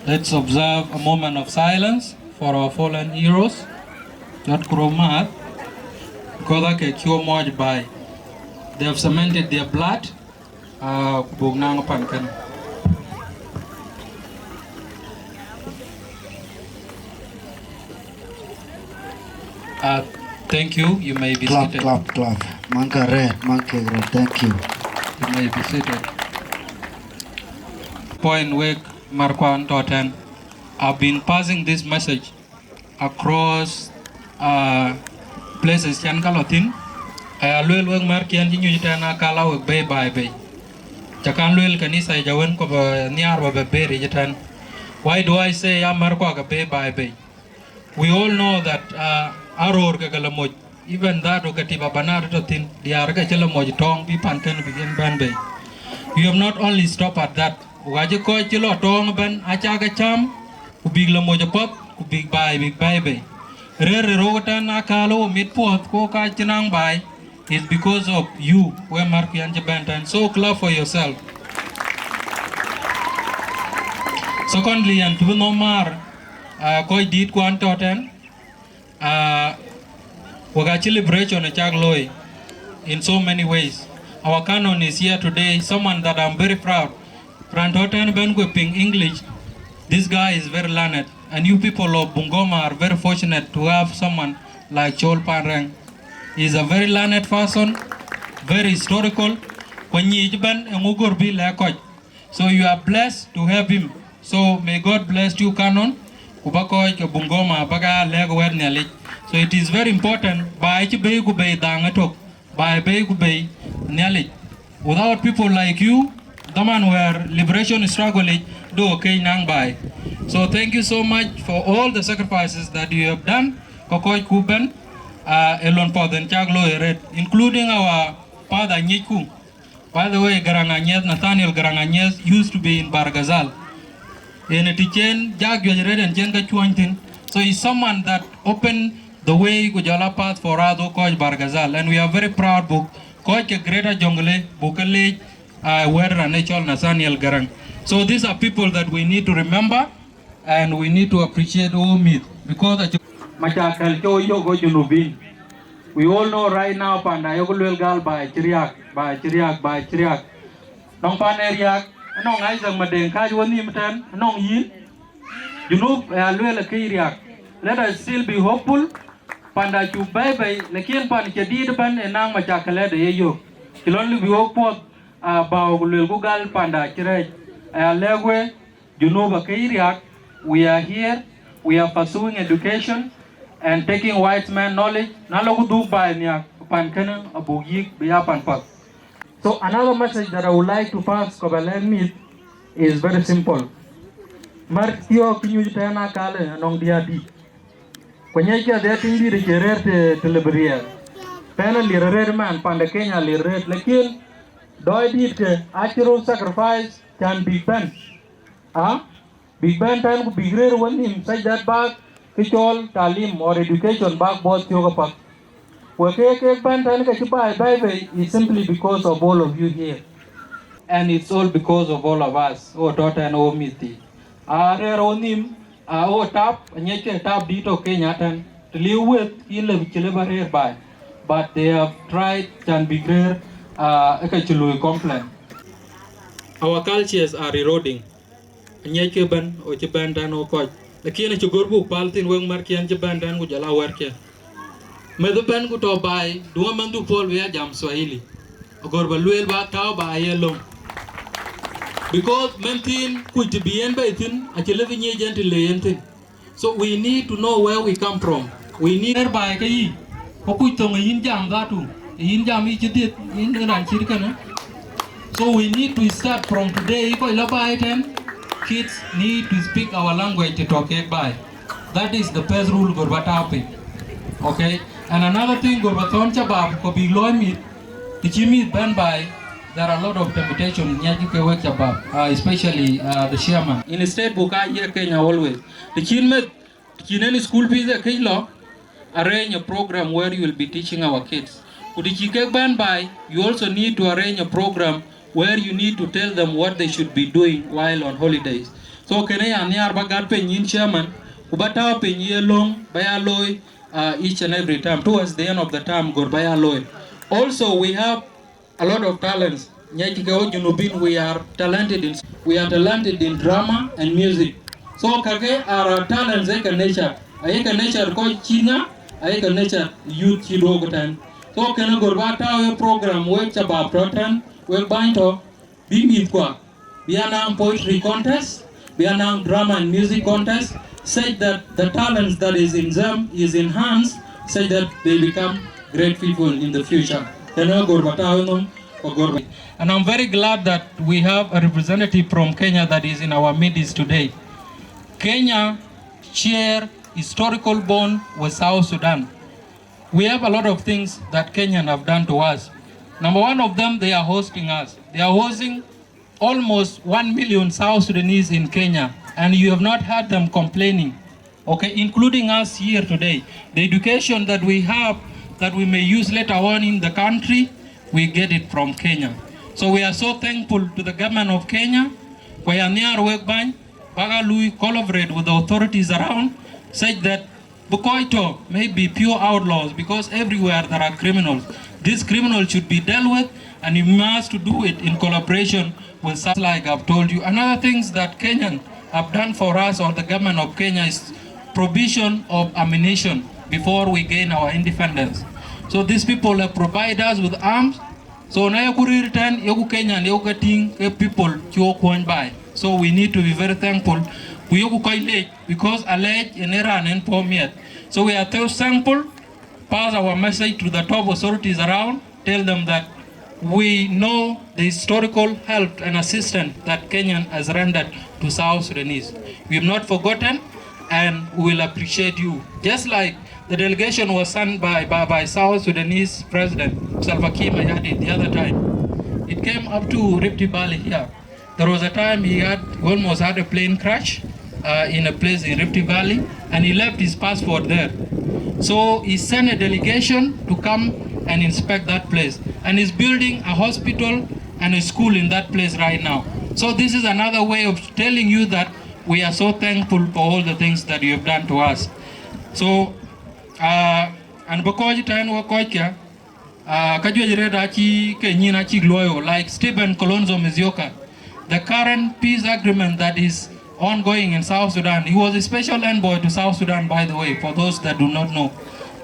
Let's observe a moment of silence for our fallen heroes. That Kuromat, Kodake Kyomoj by. They have cemented their blood. Bugnang Pankan. Thank you. You may be seated. Clap. Monkey red. Thank you. You may be seated. Point Wake Markwan Totten. I've been passing this message across places Chankalotin. I will work Markian Jinutana Kala Bay by Bay. Chakan luel kanisa jawen ko niar ba beri jatan. Why do I say amar ko agape by bay? We all know that aror ka galamoj, even that okatiba banar to tin diar ka chalamoj tong bi panken begin ban bay. You have not only stopped at that. Waje ko chilo tong ban achaga cham ubig lamoj pop ubig bay bay. Rere rogatan akalo mit pot ko ka chinang bay is because of you we mark yan jabantan. So clap for yourself. Secondly, and to no mar koi did kwan toten wagachi liberation a chagloi in so many ways. Our canon is here today, someone that I'm very proud. Frantoten ben whipping English. This guy is very learned, and you people of Bungoma are very fortunate to have someone like Chol Panrang. He's a very learned person, very historical. So you are blessed to have him. So may God bless you, Canon. Bungoma baga lego. So it is very important by without people like you, the man where liberation is struggling, do okay nang by. So thank you so much for all the sacrifices that you have done. Kokoi Kuben, Elon Poden Chaglo Red, including our father Nyiku. By the way, Garanganyes, Nathaniel Garanganyes used to be in Bargazal. In a teaching, Jag Red and Jenga Chuantin. So he's someone that opened the way Gujala path for us, Akoi Bargazal. And we are very proud book. Koi Greater Jungle, Bukale, Werra Natural Nathaniel Garang. So these are people that we need to remember and we need to appreciate all meet because we all know right now Panda Yogul Gal by Chiriak. Nong Paneriak, Nong Isaac Maden Kajuan Nong Yin, you know, Aluel Kiriak. Let us still be hopeful. Panda Chubai, Lakin Pan Chadidaban and Nang Machakale de Yo. He'll only be hopeful about Gugal Panda Chiraj. Legwe, you know, Bakiriak. We are here, we are pursuing education and taking white man knowledge. So another message that I would like to pass Kobalan is very simple. Markio Kinyutana Kale and Diadi. When you get that in the Gerard Telebrier, Penally red man, Panda Kenya red Lakin, Doidit, actual sacrifice can be done. Big band time could be great when inside that bag, Chol, Talim, or education bag both yoga park. Where cake band time is simply because of all of you here. And it's all because of all of us, oh daughter and oh Miti. Onim, oh tap, and yet tap dito Kenyatan to live with in the Chileba hereby. But they have tried can be great, complain. Our cultures are eroding. Nyake ban o Japan dan o koj lakini chugurbu paltin weng markian Japan dan ku jala werke medo ban ku to bai dua mandu pol wea jam Swahili ogor baluel ba taw ba yelom because mentin ku tibien ba itin achele vinye gente leyentin. So we need to know where we come from. We need by kai ko ku to yin jam datu yin jam I chidit yin ran chirkana. So we need to start from today ko ilabai ten. Kids need to speak our language to talk by. That is the first rule Gorbatapi. Okay? And another thing Gorbaton Chabab could be low meat. The Jimmy banned by there are a lot of temptation in Yajuke work Chabab, especially the chairman. In the state book I hear Kenya always. The Chinmet Chineni school fees a Kilo arrange a program where you will be teaching our kids. Could the Chike banned by you also need to arrange a program where you need to tell them what they should be doing while on holidays. So Kenya near Bagat Penyin chairman, Ubata Penye long Bayaloy each and every time. Towards the end of the term, Gorbayaloy. Also we have a lot of talents. We are talented in drama and music. So Kage are talents eka nature ko China, eka nature youth chidogotan. So Kena Gorbata program work about proton. We bind to be now poetry contest, we are now drama and music contest, such that the talents that is in them is enhanced, such that they become great people in the future. And I'm very glad that we have a representative from Kenya that is in our midst today. Kenya share historical bond with South Sudan. We have a lot of things that Kenyans have done to us. Number one of them, they are hosting us. They are hosting almost 1 million South Sudanese in Kenya, and you have not heard them complaining, okay, including us here today. The education that we have, that we may use later on in the country, we get it from Kenya. So we are so thankful to the government of Kenya. We are near Wekbany, Bagalui, collaborate with the authorities around, such that Bukoito may be pure outlaws, because everywhere there are criminals. These criminals should be dealt with, and you must do it in collaboration with, like I've told you. Another things that Kenyans have done for us, or the government of Kenya, is provision of ammunition before we gain our independence. So these people have provided us with arms. So now you return, you Kenyan, you getting people to by. So we need to be very thankful. We because alleged in Iran and Pomiat. So we are thankful. Pass our message to the top authorities around. Tell them that we know the historical help and assistance that Kenya has rendered to South Sudanese. We have not forgotten, and we will appreciate you. Just like the delegation was sent by South Sudanese President Salva Kiir Mayardit the other time. It came up to Rift Valley here. There was a time he almost had a plane crash in a place in Rift Valley, and he left his passport there. So he sent a delegation to come and inspect that place, and he's building a hospital and a school in that place right now. So this is another way of telling you that we are so thankful for all the things that you have done to us. So and because time wakocha like Stephen Kalonzo Musyoka, the current peace agreement that is ongoing in South Sudan. He was a special envoy to South Sudan, by the way, for those that do not know.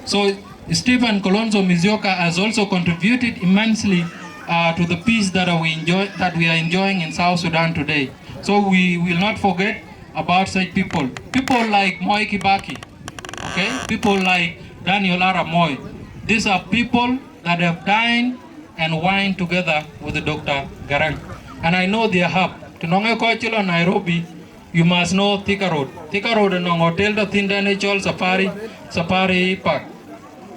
So Stephen Kalonzo Musyoka has also contributed immensely to the peace that we are enjoying in South Sudan today. So we will not forget about such people. People like Moi Kibaki, okay? People like Daniel Arap Moi. These are people that have dined and wined together with Dr. Garang. And I know their hub. Tinonge Kochilo, Nairobi, you must know Thika Road. Thika Road and Hotel the Tindane Chol Safari Park.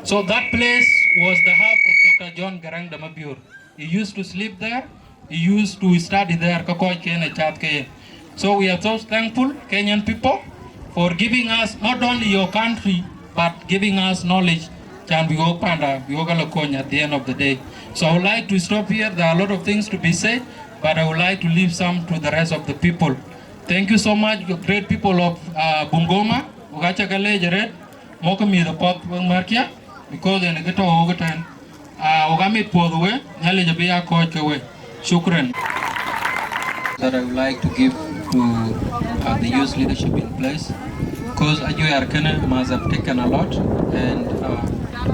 So that place was the hub of Dr. John Garang Mapior. He used to sleep there. He used to study there. So we are so thankful, Kenyan people, for giving us not only your country, but giving us knowledge. Can we go Panda, we at the end of the day. So I would like to stop here. There are a lot of things to be said, but I would like to leave some to the rest of the people. Thank you so much, great people of Bungoma. Ugachagale Jared, Mokami the Pop Markia, because in the ghetto Ogatan, Ogamit Podwe, Nalejabia Kuocgoor. Shukran. That I would like to give to the youth leadership in place, because Ayual must have taken a lot, and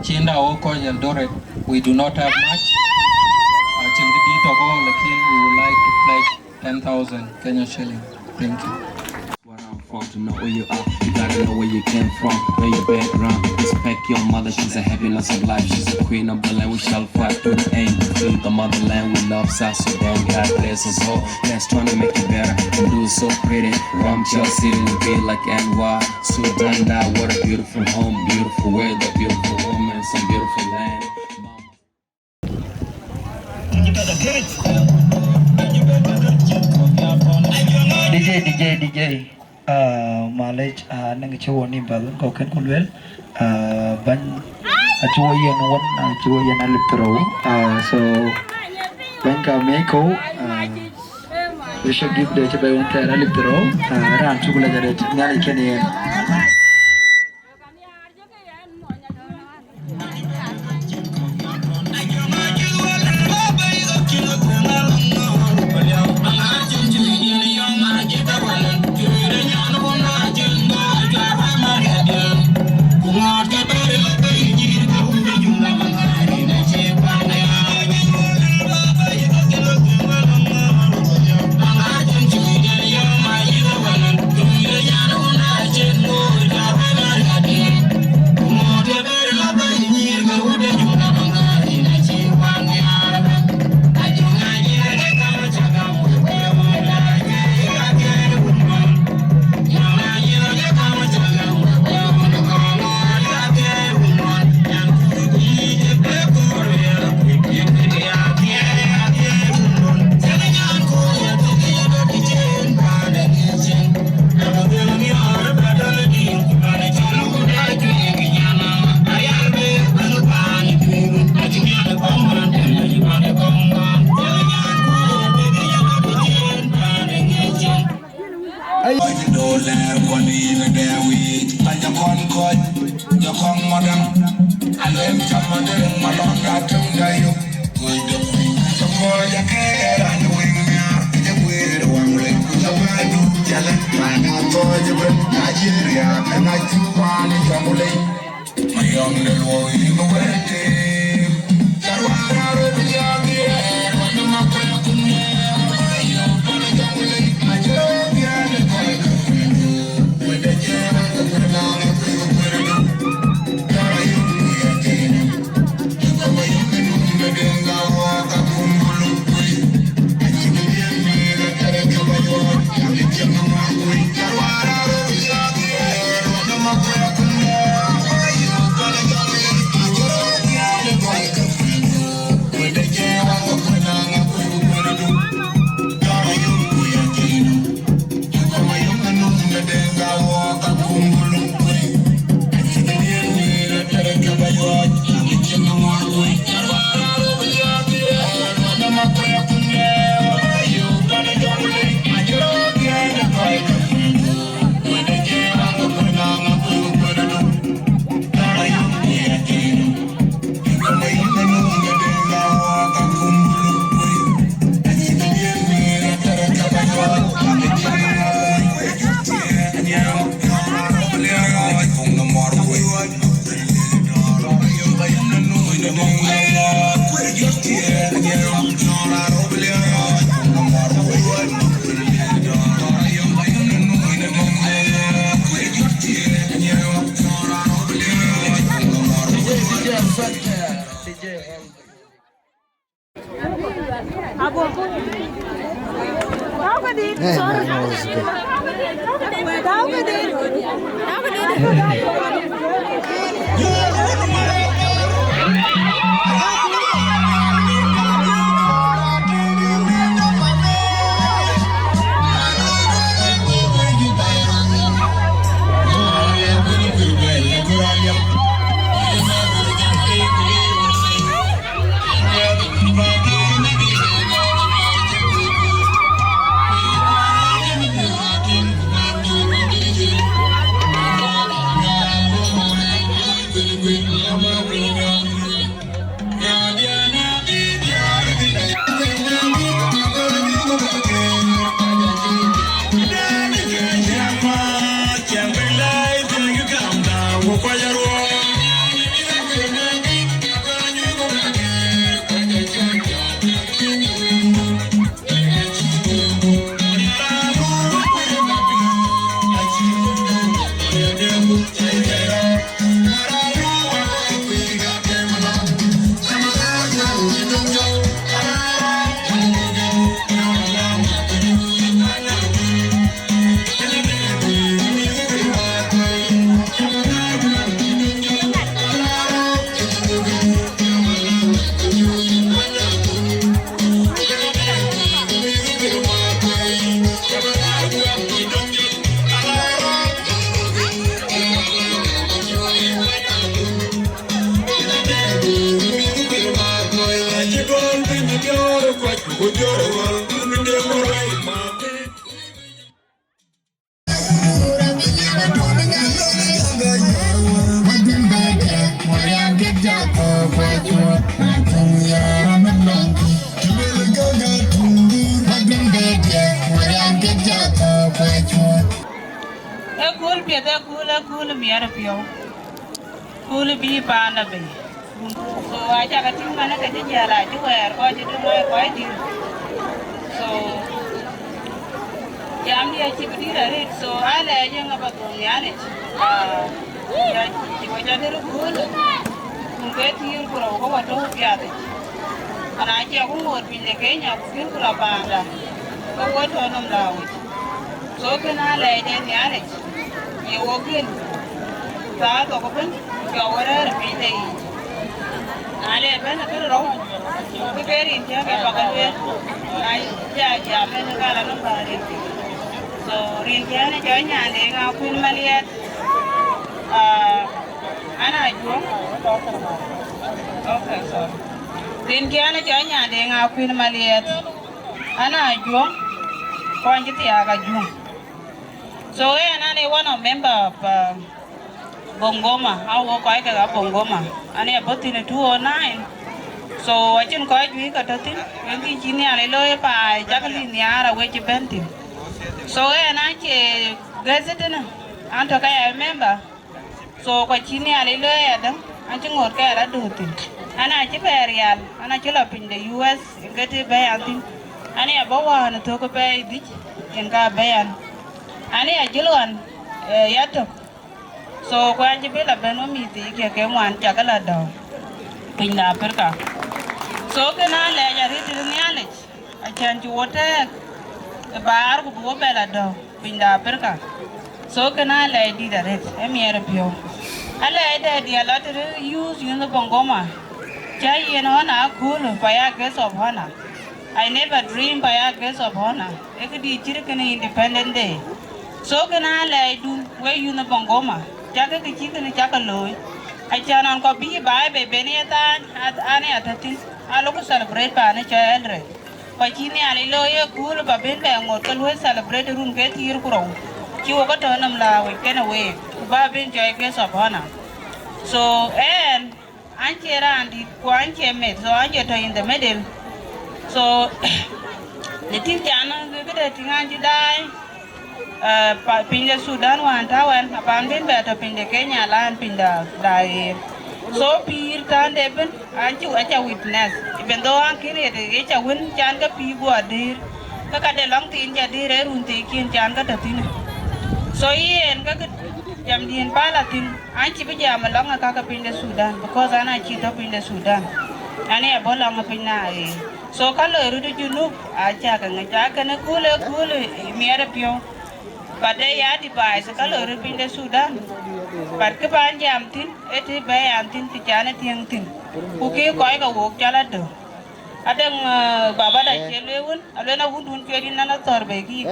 Chinda Akoi and Dore, we do not have much. We would like to pledge 10,000 Kenya shilling. Thank you. Where I'm from, to know where you are, you gotta know where you came from, know your background. Respect your mother, she's a happiness of life. She's the queen of the land, we shall fight through the aim. Feel the motherland, we love South Sudan. God bless us all, let's try to make it better and do it so pretty. From Chelsea to be like NY, Sudan, what a beautiful home, beautiful weather, beautiful woman, some beautiful land. DJ malej nang chuo ni balon ko ken kulwel ban chuo yen won chuo yen alipro so when ka meko we should give the chebe on ter alipro ran chukula jare nyali ken Ay do la ko ni na de wi pa ja kon ko ja kon madam alem chamade malonga tunda yo ko do so ko ja ke ran wing ya je we do am le ja ba du ja la ma na to je ben Nigeria na tu wa ni jamule mayong le lo yi mo wete karwa ro ya ni wa ma ko ya kunye ayo ko jamule ajo ya le ko we de je ko na na ko So and I one of member of Bungoma. I work like a Bungoma. And I put in a 209. So I didn't quite week at a thing. When the genial lawyer by Jacqueline Yara, which you bent him. So and I resident and I remember. So quite genial lawyer, I think what I do thing. And I keep aerial and I chill up in the US and get it by and I bawa and talk about it in Gabayan. And I Jiluan Yato. So when you build a Benomiti, you can one Jagalado in the Perka. So can I let you read in the knowledge? I change water a bar with Wobelado in the Perka. So can I let you that it? I'm here of you. I let the allotted use in the Bungoma. Jay and honor cool by a guest of honor. I never dreamed by a guest of honor. It could be chicken independent day. So can I lay do where you in the Bungoma? Jacket the chicken and jackaloy. I can on copy by Beneta at any other thing. I look celebrate by a child. But you nearly lawyer cool about Ben and what can we celebrate the room get here grow. You got to them la we can away. Babin Jay guest of honor. So and Auntie Randy, Quantie made so Auntie in the middle. So the thing Jana, we get a thing Auntie die. Pinda Sudan one town, upon being better Pinda Kenya land Pinda die. So Peer turned even Auntie at a witness. Even though I'm carried a win, Janga people are dear. Look at the long thing, dear, and taking Janga the thing. So he and Jamdi and Palatin, Auntie Pijam along a cock up in the Sudan because I cheat up in the Sudan. And I bought long up in I. So color did you know? I jack and a cooler, mere pure. But they are devised a color in the Sudan. But Kapan Jamtin, it is by Antin to Janet Young Tin, who gave quite a walk Jalado. Adam Babada Jelewin, Alena wouldn't get in another Torbegi.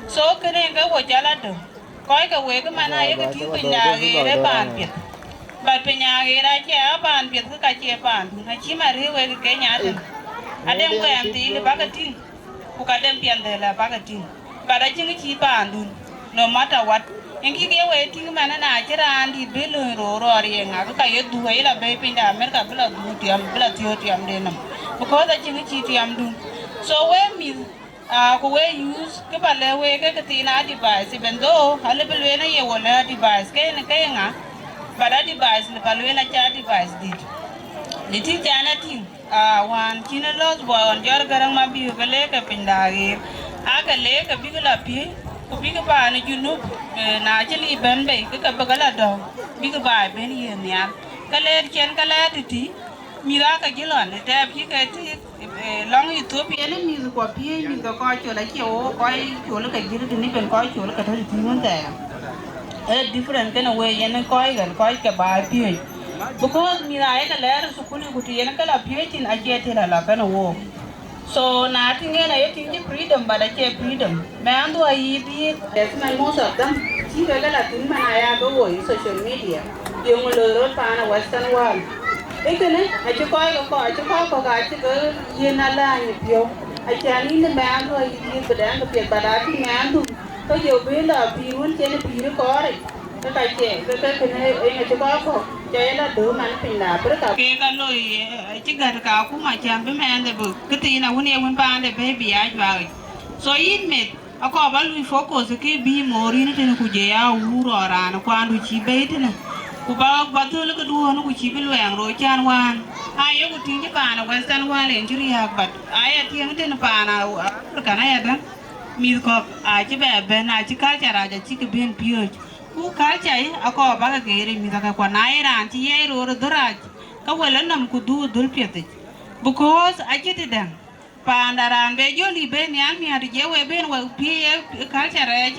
So can I go with Jalado? Quite a way, man, I get you in a band pit. But Pinagir, I care about Pit, I care about Chima River Kenya. I don't wear the bagatin, who got them piandela bagatin. But I think it's band, no matter what. And give away to man and I get Andy Bill or Rory, I do a baby in America, blood, blood, denum. Because I think it's doing. So when me. Who use Kabale Katina device, even though a little when I will learn device, Kayanga, but a device, the Paluela child device did. The teacher anything, one China lost boy on Agaar Mapior, a lake up in Dagir, Aka lake, a big lapie, a big pan, you know, naturally Ben Bay, a bagala dog, big by Benny and Yan, Kaler Chen Kalatity. Miraka Gilon, the tab you get long Ethiopian music or PA with the culture like you look at it and even culture look at it there. A different kind of way and a coil and quite a by PA. Because Miraka letters to put you to Yanaka PH in a jet in a lapana war. So nothing in a think freedom, but I care freedom. Mando I eat that's my most of them. See the Latin man I go in social media. You will road pan a western world. I took I took a Yenala with you. I can in the man who is the damn but I think man who so you build up you won't get a few recording. But I say, the in a tobacco, Jayla do man pina, but I think that Kakuma champion man the book. Katina when you went by the baby I drive. So it made a couple we focus, okay, be more in it in Kujea, Uru or an Aquan which he baited. About but look at one which he will wear, Rochan one. I would think upon a western one injury, but I had him upon our African Adam. Milk, I jibber, Ben, I culture, I chicken bean pure. Who culture, a call back again, Mizakanaira, and Tier or the Raj. Kawalanam could do dulpiate. Because I get them. Pandaran, Bejoli, Ben, Yami, and the Jew, Ben will be a culture edge.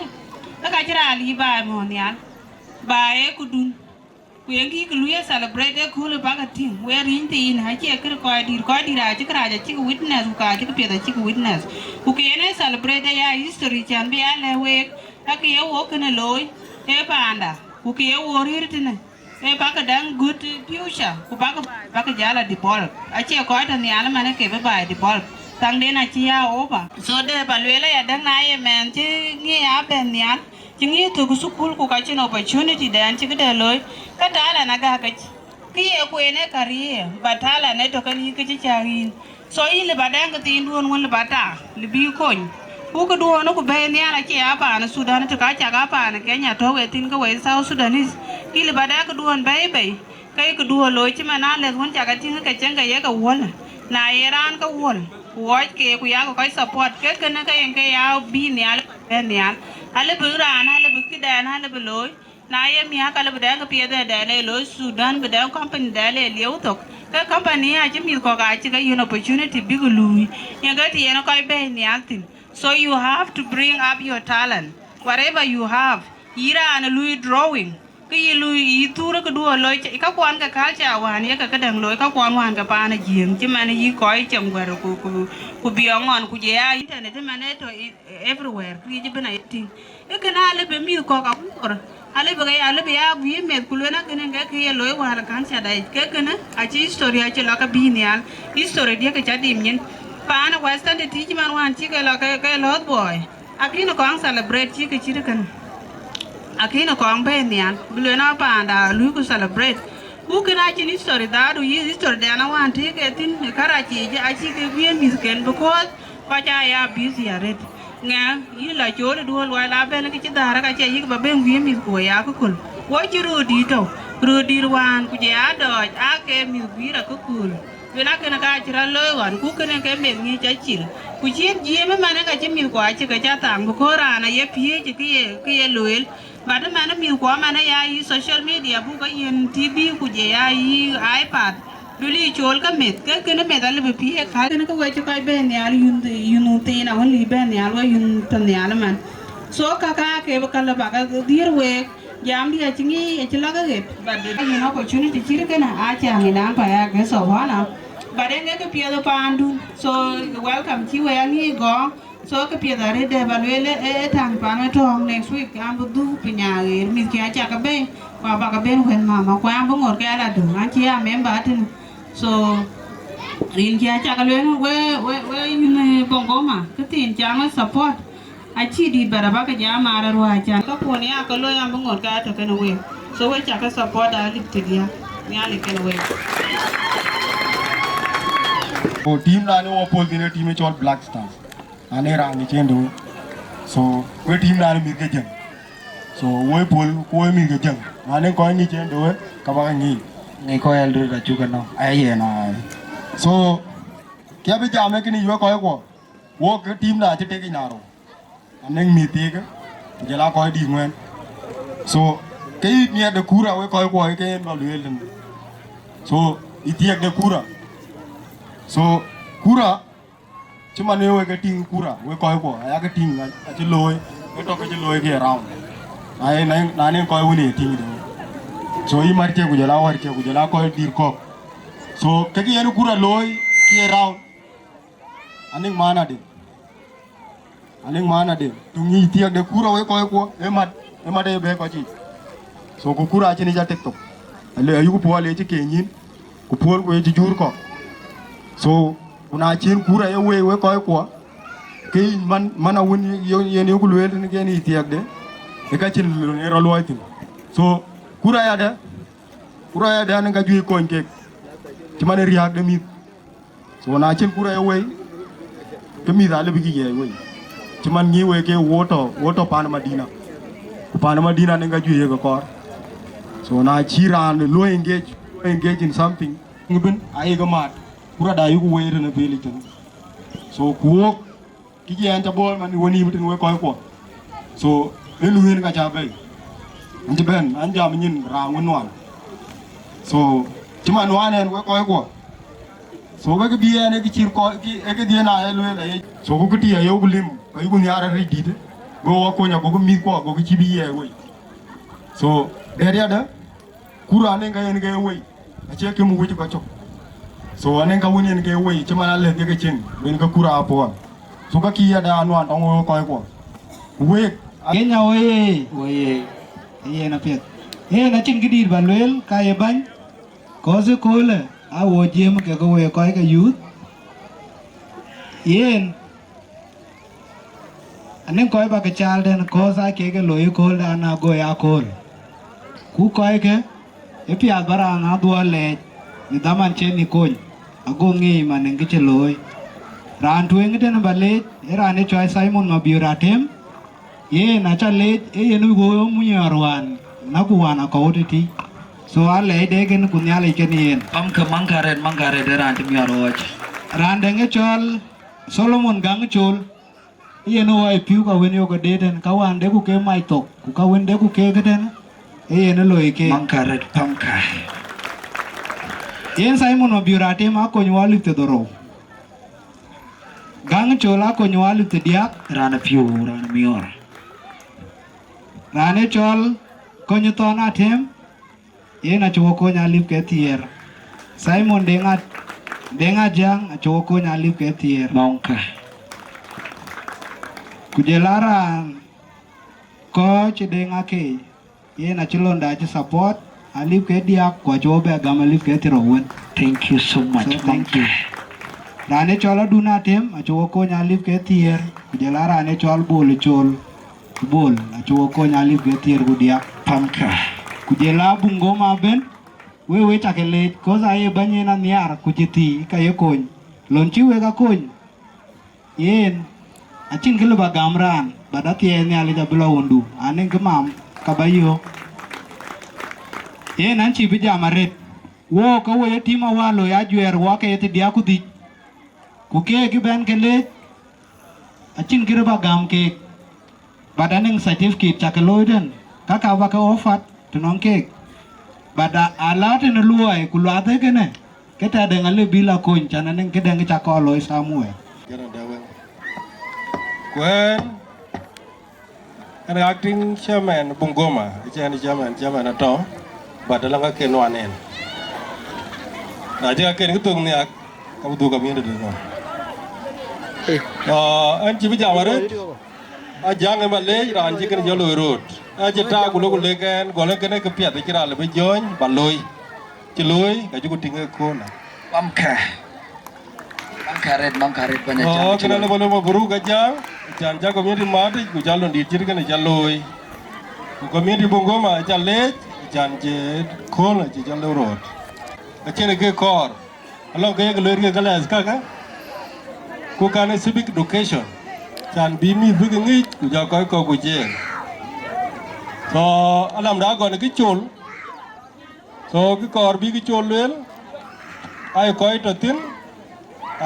The culture leave by Monian. By a kudun. We celebrate a cool bag team. We're in the inn. I check a chick witness who can't take the chick witness. Who can celebrate their history and be awake. Like a walk in a loy, a panda. Who can warrior in a back a damn good fuchsia. Who back a jala the ball. I check quite on the alaman came by the ball. Tang then I chia over. So the Paluela, a dang I man, near up and yan. Chingi to school ku kachin opportunity dan chikde loy katala naga kach kiye ku ene career batala ne to kan yiki charin so ile badang tin duon won bata libi kon ku ko duon ku be ne ala ke apa na Sudan to ka cha ka pa na Kenya to we tin ka we South Sudanese ile badang duon bay kai ku duon loy chima na le won cha ka tin ka chenga ye ka won na Iran ka won watch ke ku ya ko support ke kana ka en ke ya bi ne ala be ne ala bu ran ala bu kidan ala bu loy na ye mi ha kala bada ka pie da le loy Sudan bada company da le liu tok ka company a ji mi ko ga ji ga you opportunity big lui ye ga ti no kai be ne altin so you have to bring up your talent whatever you have ira an lui drawing cái lui tu nó cái đua lôi các quan cái cá chào hoàn nhé cái đằng lôi các quan hoàn cái pa nó giềng chứ mà nó gì coi chồng qua rồi của bia ngon của dễ internet chứ mà nó thôi everywhere cái chứ bên này thì cái nào lấy bên miêu co cũng rồi lấy bên cái lấy bên viết mệt của lôi nó cái lôi qua là cá chả đây cái nó à chỉ story à chỉ là cái bi nè story dia cái chả điểm nhân pa nó western thì chứ mà hoàn chỉ cái là cái lot boy à cái nó có celebrate chứ cái chứ cái Akina kong be nian bilena panda lu ku celebrate ku kina chini story da do yi story da na wan ti ke tin karachi je achi ke bien misken because pa cha ya busy aret nga yi la chore do wa la be le ki dara ka che yi ba ben bien mis ko ya ko kul wo chi ru di to ru di wan ku je a do a ke mis bi ra ko kul vela kana ka chira lo wan ku kene ke men ngi cha chil ku chen ji me mane ka chi mis ko a chi ka cha tang ko ra na ye pie ji ki ye loel But the man of you come and I social media book in TV could ye iPad. Really Chol can make a medal be a car and go away to buy Benial, you know, tain only Benial, you turn the element. So Kaka gave a calabaga, dear way, Jambi a chingy, a chilaga, but the opportunity chicken, I can in Empire, guess of honor. But then get a pier the pandu, so welcome to where you go. So cái việc đó để bà luyện thằng bạn trong next week anh bút du về nhà mình kia chắc cái bên và bà cái bên huyện mà qua bữa ngồi cái là được anh chị em em bà thì so riêng kia chắc cái luyện với Bungoma cái tiền chẳng là support anh chị đi bà bà cái giá mà rồi chẳng có phụ này cái lối anh bữa ngồi cái cho cái nào vậy so với chắc cái support đã lịch thì dia nhà lịch cái nào vậy team là nó opposite team Chol Black Stars ane rangi chendo so we team na mi ke jeng so we pol ko mi ke jeng ane ko ni chendo ka ba ni ko elder da chu kan no ai na so kya be jame ke ni yo ko wo ke team na che te ke na ro ane mi te ke jela ko di ngwen so ke ni de kura we ko ke no le so itiek de kura so kura cuma ne we getting kura we ko aya getting a ti loy we to ke loy ke round ai na ne ko woni ting de so yi marche ku jala war ke ku jala ko dir ko so ke ki enu kura loy ke round aning mana de tu ngi ti de kura we ko e mat de be ko chi so ku kura chi ni ja tiktok ale ayu ku pole chi ke nyin ku pol ko chi jur ko so una chin kura ye we ko ke mana won ye ne ku le ne ke ni tiak de e ka chin ne ro lo tin so kura ya da nga ju ko nke ci man riak de mi so na chin kura ye we ke mi da le bi ye we ci man ni we ke woto pan madina ne nga ju ye ko so na chiran lo engage in something ngibin ay ga mat kura da yugo we na beli tan so kuok ki yan ta bol man woni mutin we ko so elu hen ka cha bay anti ben an jam nyin ra ngon wan so chima no anen we ko so we ke biye ne ki chir ko ki e ke dia na elu le so ko ti ya yo gulim ay gu nyara ri dite go wa ko nya go mi ko go ki biye we so der ya da kura ne ga yen ga we a che ke mu wuti ko chok so anen ka woni en ke we chama le ke chen ben ka kura po so ka ki ya da no an ong ko we nya we ye na pet na chin gidir ban lel ka ye ban ko se ko le a wo jem ke ko we ko ka youth yen aning koi ba ke chal den ko sa ke loi kol da na go ya kol ku koi ke e pi abara na dua le ni daman chen ni kon ago ngi man ngi che loi ran tueng den ba le era ne choi Simon Mapior Atem ye na cha le e ye nu go mu yarwan na ku wana ko ti so ale de gen ku nya le ken yen pam ke mangare de ran tim yaro ran de nge chol Solomon gang chol ye no ai piu ka wen yo ko de den ka wan de ku ke mai tok ku ka wen de ku ke ke den e ye no loi ke mangare pam ka yen Simon Mapior Atem a ko nywa te doro gang chola ko nywa te dia ran piu ran mior ran e chol ko nyuton Atem ye na chuo ko nya lip ke tier Simon denga jang a chuo ko nya lip ke tier mongka kujelara ko che denga ke ye na chilon da che support a lip ke dia ko chuo be gam lip ke tiro won. Thank you so much. Thank you. Rane chola duna tem a chuo ko nya lip ke tier kujelara ne chol bol a chuo ko nya lip ke tier gudia pamka kujela Bungoma ben we chakele koza ye banye na niar kujiti ka ye kon lonchi we ga kon yen achin kilo ba gamran badati ne ali da bla wondu anen kemam kabayo yen anchi bija maret wo ka we tima walo ya jwer wa ke ti dia kudi ku ke ben kele achin kilo ba gam ke badanen certificate chakeloiden kaka ba ka ofat tunong ke bada alat ne luai kulate kene keta de ngale bila kon chana nen ke dang chako loy samue When an acting chairman Bungoma chairman ato badalanga ke no anen na ja ke ngitung ni ak kabudu kami ndu no an jibi jamare a jange male ran ji ken jolo road a jeta gulo gulo ken gole ken ke pia de kira le be join baloi ci loy ga jugo tinga ko na pamka mangkaret banyak oh kena le bolo buru ga jang janja community mati ku jalo di jir ken jaloi ku community Bungoma jale janje ko na ji jalo road a chene ke kor alo ke le ke galas ka ku kana civic education chan bi mi bu ngi ku ja ko ku je so alam da go ne ki chul so ki kor bi ki chul lel ai ko to tin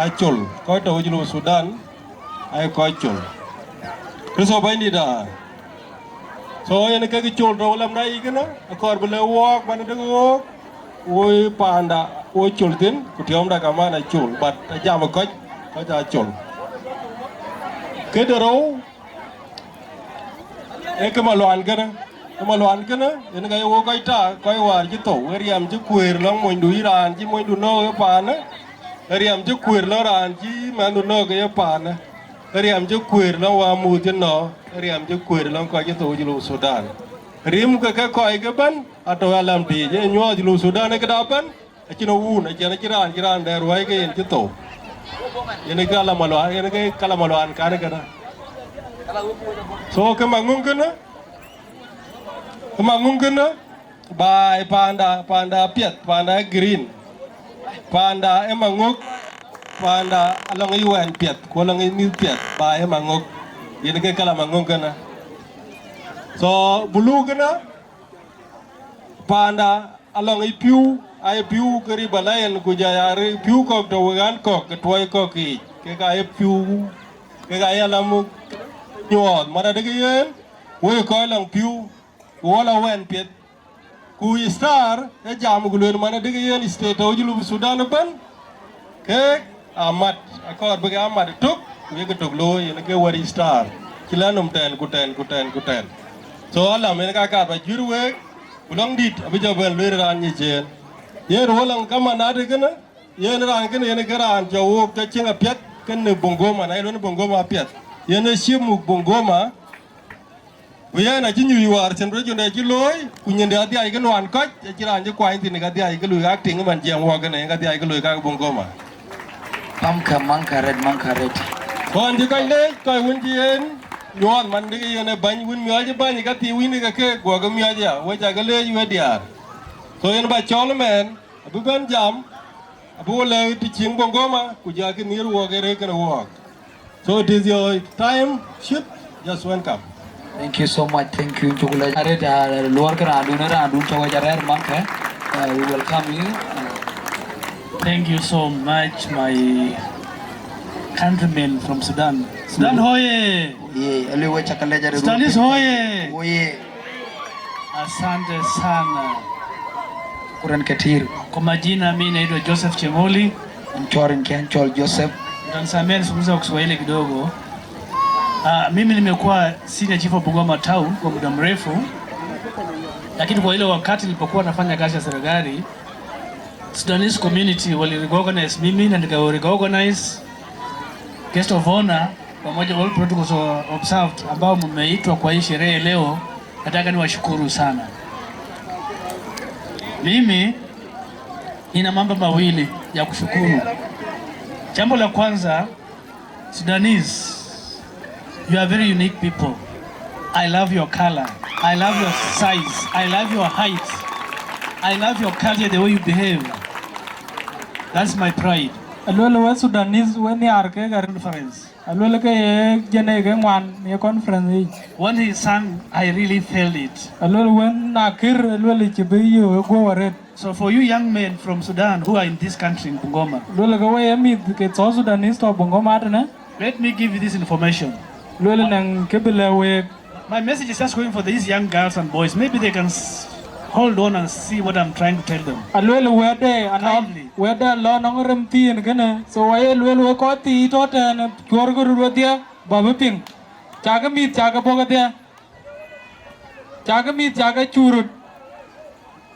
ai chul ko to julu Sudan ai ko chul so bai ni da so ene ka ki chul do lam dai kana kor bu le wok ban de wok oi panda oi chul tin ku tiom da ka mana chul bat ja ma ko ja chul ke dero e ke malwan kana ene ga wo kai ta kai war ji to riam ji kuer long mo ndu iran ji mo ndu no pa na riam ji kuer lo ran ji ma ndu no ke pa na riam ji kuer lo wa mu ti no riam ji kuer lo ko ji to ji lu Sudan rim ke ko ke ban ato alam ti je nyo ji lu Sudan ke da ban a chi no un a chi na jiran der wai ke en ji to ene kala malwan kane kana so kemangung kana bai panda piet panda green panda emanguk panda along UN piet ko lang ni piet bai emanguk ene ke kala mangung kana so bulu kana panda along ipiu ai piu kari balayan ku jayari piu kok to gan kok ke toy kok ki ke ga piu ke ga ya lamu nyot mara de yen we ko lang piu wala wen pet ku star e jam gulen mana de yen state o julu Sudan ban ke amat akor be amat tuk we ke tuk lo yen ke wari star kilanum ten kuten so ala men ka ba jirwe ulong dit abija ben le ran ni jen yen wolang kama na de kana yen ran kana yen garan jawo ta chinga pet kan Bungoma na ilon Bungoma pet yen shimu Bungoma we na jinyu yuar chen rojo na jiloy kunyende adi ay kan wan koch jiran je kwain tin ga di ay ga lu acting man jeng wa kana ga di ay ga lu ka Bungoma pamka mangkaret kon ji kai le kai won ji en nyon man de yene ban win myo je ban ka ti win ka ke go ga myo ja we ja ga le yu diar so yen ba chol men abu ben jam abu le ti ching Bungoma ku ja ke nir wo ge re kan wo so it is your time ship just welcome. Thank you so much. Thank you. Chukula jare luar kara adu chawa jare monk we welcome you. Thank you so much, my countrymen from Sudan. Sudan hoye! Sudanese hoye! Asante sana. Kuran katir. Kwa majina mimi naitwa Joseph Chemoli. Chol Joseph. Mtanisamehe nisungumza Kiswahili kidogo. Mimi nimekuwa senior chief of Bungoma town kwa muda mrefu. Lakini kwa ile wakati nilipokuwa nafanya kazi ya serikali, Sudanese community wali recognize mimi na nika recognize guest of honor pamoja all protocols observed ambao mmeitwa kwa hii sherehe leo. Nataka niwashukuru sana. Mimi nina mambo mawili ya kushukuru. Jambo la kwanza, Sudanese, you are very unique people. I love your color. I love your size. I love your height. I love your culture, the way you behave. That's my pride. Alwele we Sudanese we ni arke ga conference. Alwele ke jene ke mwan ni conference. When he sang, I really felt it. Alwele we nakir alwele chibe yo go waret. So for you young men from Sudan who are in this country in Bungoma, alwele ke we mi ke South Sudanese to Bungoma atene. Let me give you this information. Alwele nang kebele we. My message is just going for these young girls and boys. Maybe they can hold on and see what I'm trying to tell them. Alwele wede anon wede lo nong remtin kene so wae alwele ko ti to ten Kuocgoor dia babu ping chaga mit chaga boga dia chaga mit chaga churut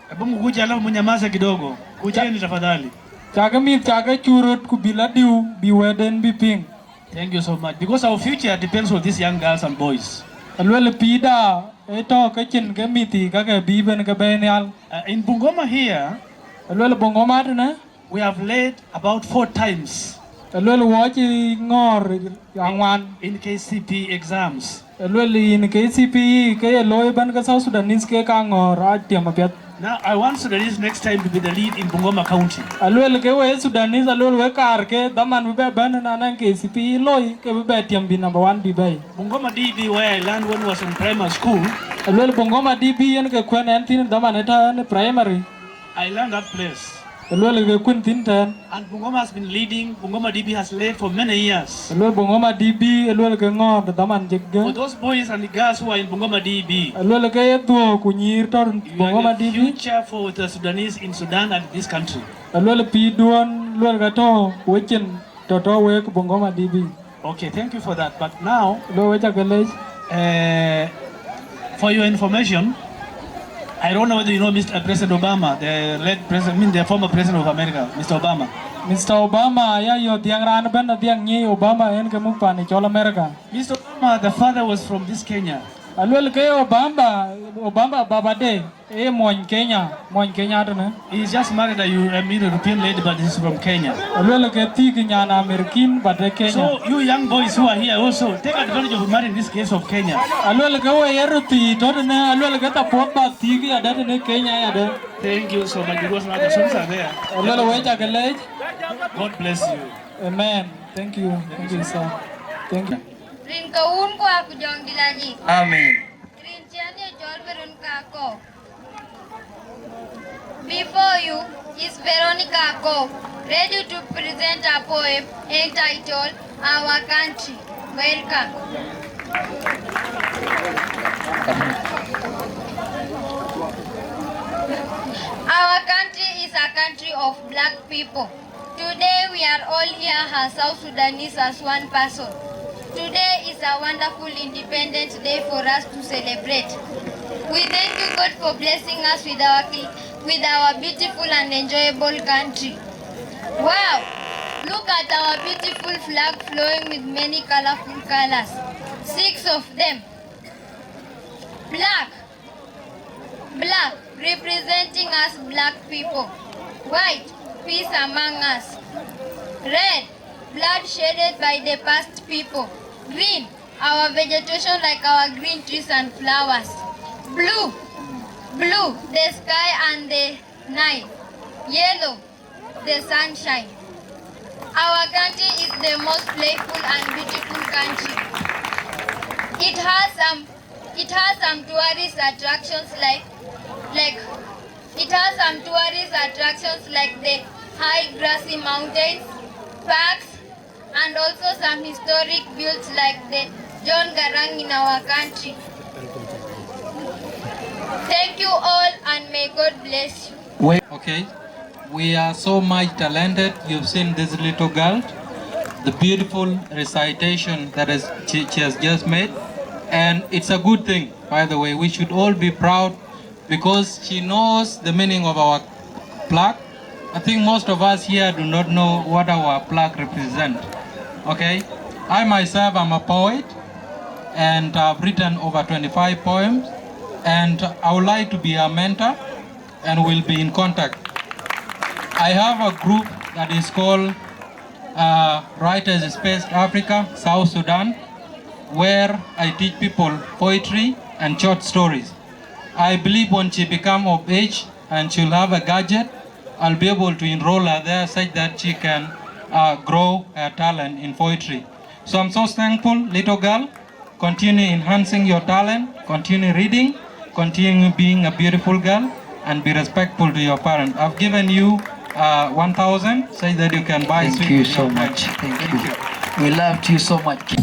Hebu kuja alafu mnyamaze kidogo. Kujeni tafadhali. Chaga mit chaga churut kubila diu bi weden bi ping. Thank you so much because our future depends on these young girls and boys. Alwele pida eto kachin ke miti ka ke biben ke benyal. In Bungoma here, alwele Bungoma atene we have led about 4 times. Alwele wachi ngor angwan in KCP exams. Alwele in KCP ke loy ban ka South Sudanese ke ka ngor atiam apiat. Now I want Sudanese next time to be the lead in Bungoma County. Alwele ke we Sudanese alwele we kar ke daman be ban na nan KCP loy ke be atiam bi number 1 bi bay. Bungoma DB where I learned when I was in primary school. Alwele Bungoma DB yen ke kwen entin daman eta ne primary. I learned that place. Alwele ke kun tin tan. And Bungoma has been leading. Bungoma DB has led for many years. Alwele Bungoma DB alwele ke ngor daman jegge. For those boys and the girls who are in Bungoma DB, alwele ke yedo kunyir tor Bungoma DB. Future for the Sudanese in Sudan and this country. Alwele pi duon alwele ka to wechen to we Bungoma DB. Okay, thank you for that. But now, for your information, I don't know whether you know Mr. President Obama, the late president, I mean the former president of America, Mr. Obama. Mr. Obama, yeah, you diang ran ben diang ni Obama en ke muk pani chol America. Mr. Obama, the father was from this Kenya. Alwele ke Obama baba de mon Kenya tane. He just married a European lady, but he's from Kenya. Alwele ke ti nyana American but Kenya. So you young boys who are here also take advantage of marrying this case of Kenya. Alwele ke we yeruti to ne alwele ke ta pot ba ti ki ada ne Kenya ya de. Thank you so much because now the songs are there. Alwele we jagalej. God bless you. Amen. Thank you. Thank you sir. Thank you. Rin kaun ko aku jong dilaji. Amen. Rin chane jol berun kako. Before you is Veronica Akol, ready to present a poem entitled Our Country. Welcome. Our country is a country of black people. Today we are all here as South Sudanese as one person. Today is a wonderful Independence Day for us to celebrate. We thank you God for blessing us with our beautiful and enjoyable country. Wow! Look at our beautiful flag flowing with many colorful colors. 6 of them. Black, representing us black people. White, peace among us. Red, blood shedded by the past people. Green, our vegetation like our green trees and flowers. Blue, the sky and the night. Yellow, the sunshine. Our country is the most playful and beautiful country. It has some tourist attractions like the high grassy mountains, parks, and also some historic builds like the John Garang in our country. Thank you all and may God bless you. Okay, we are so much talented. You've seen this little girl, the beautiful recitation that she has just made. And it's a good thing, by the way. We should all be proud because she knows the meaning of our flag. I think most of us here do not know what our flag represents. Okay, I myself am a poet and I've written over 25 poems, and I would like to be a mentor and will be in contact. I have a group that is called Writers Space Africa, South Sudan, where I teach people poetry and short stories. I believe when she becomes of age and she'll have a gadget, I'll be able to enroll her there such that she can grow her talent in poetry. So I'm so thankful, little girl. Continue enhancing your talent, continue reading, continue being a beautiful girl, and be respectful to your parents. I've given you 1,000 so that you can buy sweet. Thank you so much. Thank you. We loved you so much.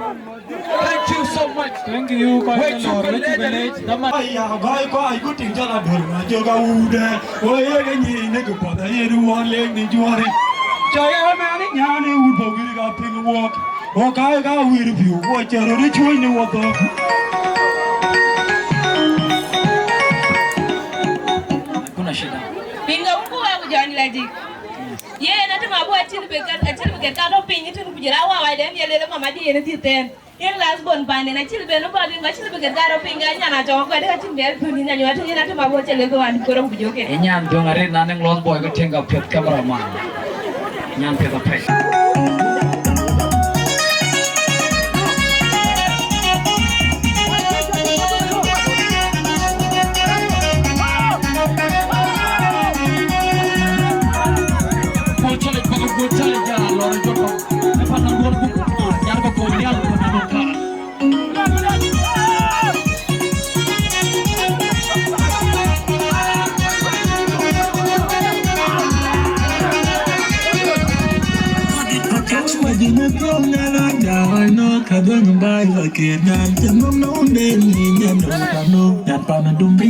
Thank you so much. Thank you. Wait, you can Kuna shida. Pinga ungu wa John Lady. Yeah, not my boy till we get out of ping it to Pujarawa, I then yell Mamma Dean at it. In last bone band and I chill be nobody, much to get out of ping and I don't get in there, putting in your to my watch a little and go on Buga. And Yan doing a red nothing lost boy could think of pet cameraman. Yan Peter Pet. Kadang bay và kia nam chân nông nấu nên nhìn nhận được cả nô nhặt vào nó đúng bí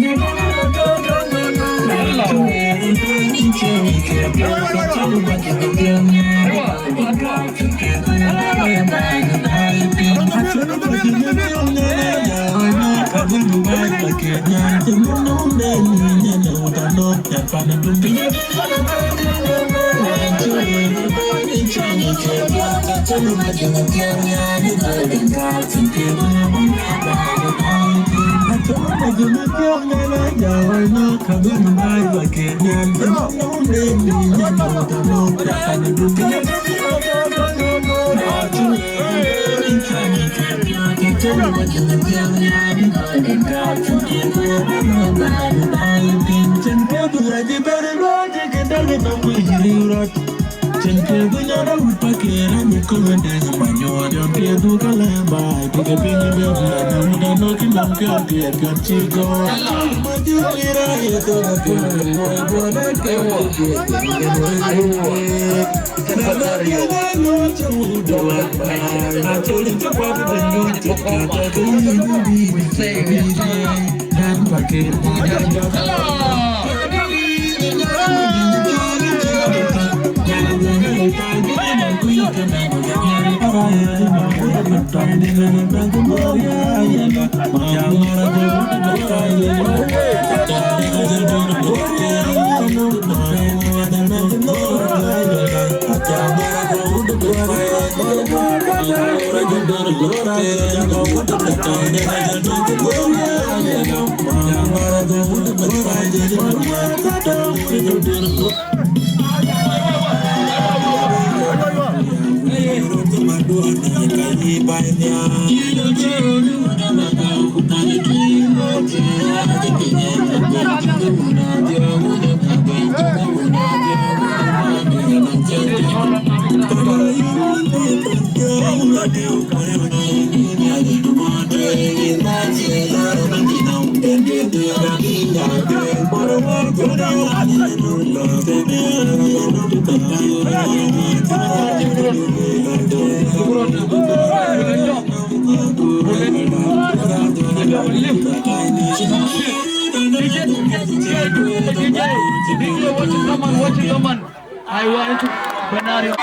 I want to Panaruu.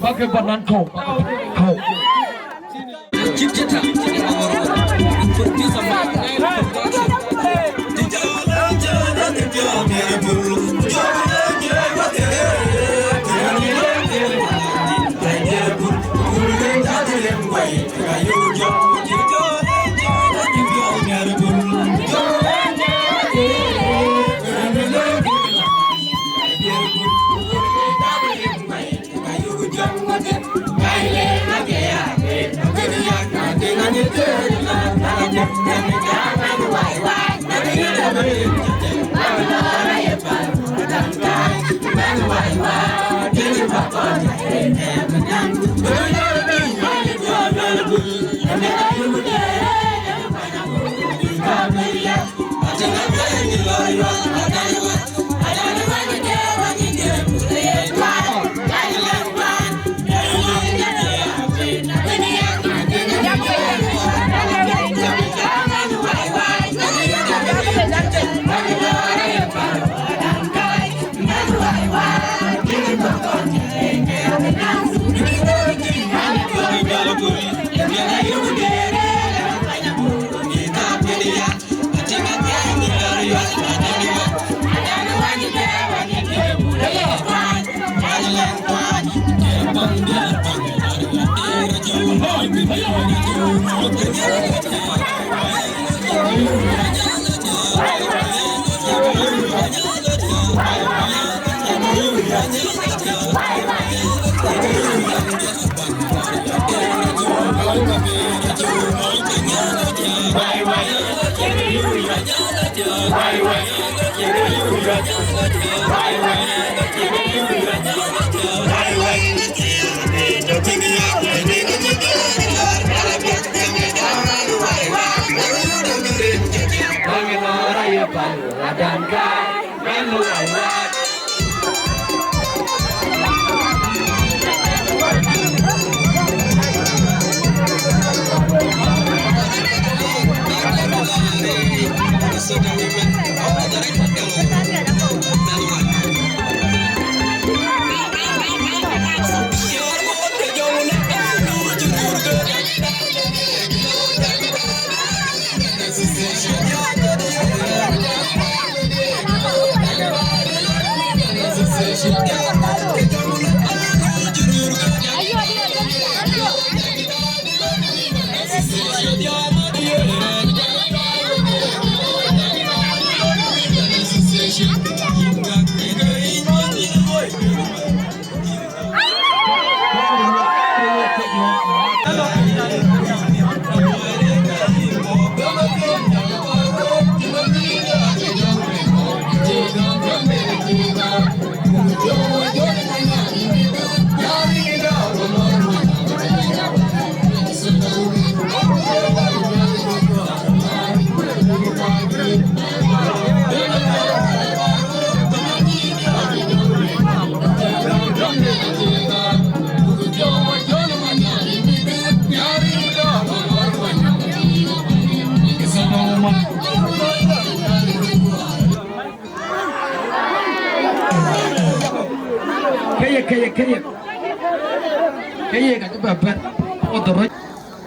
Pakai banan kau.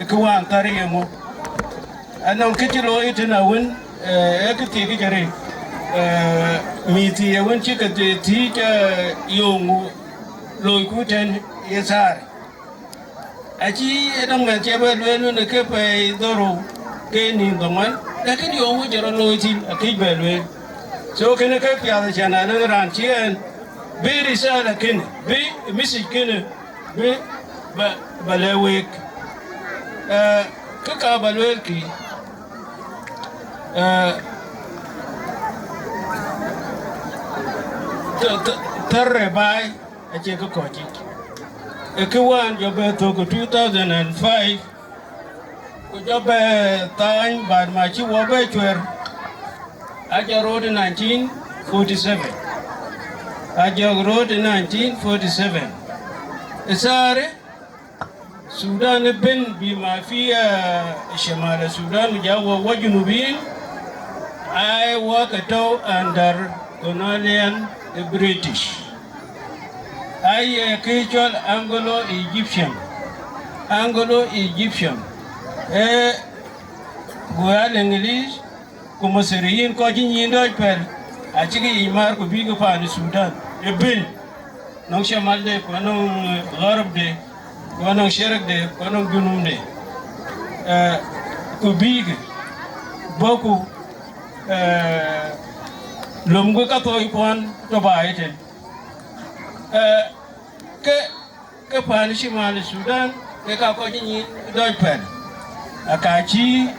Kuang tari mo. Anong kitilo ito na win? Ekiti kikari. Miti yawan chika ti yung loy kutan yasar. Aci edang macam beluen nak kepai doro ke ni doman. Lakin yung jaran loy tin akij beluen. So kena kepiada jana nang rancian. Be risala kena. Be misi kena. Be balewek. Kaka balewek ki. Terrebai aje ko koji. Ekwan jobe to ko 2005. Ko jobe time bad ma chi wo be chwer. Aja road 1947. Aja road 1947. Esare Sudan ben bima fiya shamal Sudan jawa wajunubin. I work at all under colonial the British. I Chol Anglo-Egyptian. Anglo-Egyptian. Gual English, como seriin ko jinyin doj per. Achigi imar ko bigo pa ni Sudan. E bin. Nong shamal de ko nong gharb de, ko nong sherek de, ko nong junum de. Ko bigo boku lumgu ka toy kwan to baiten ke pan shimal Sudan ke ka ko ni doj pen akachi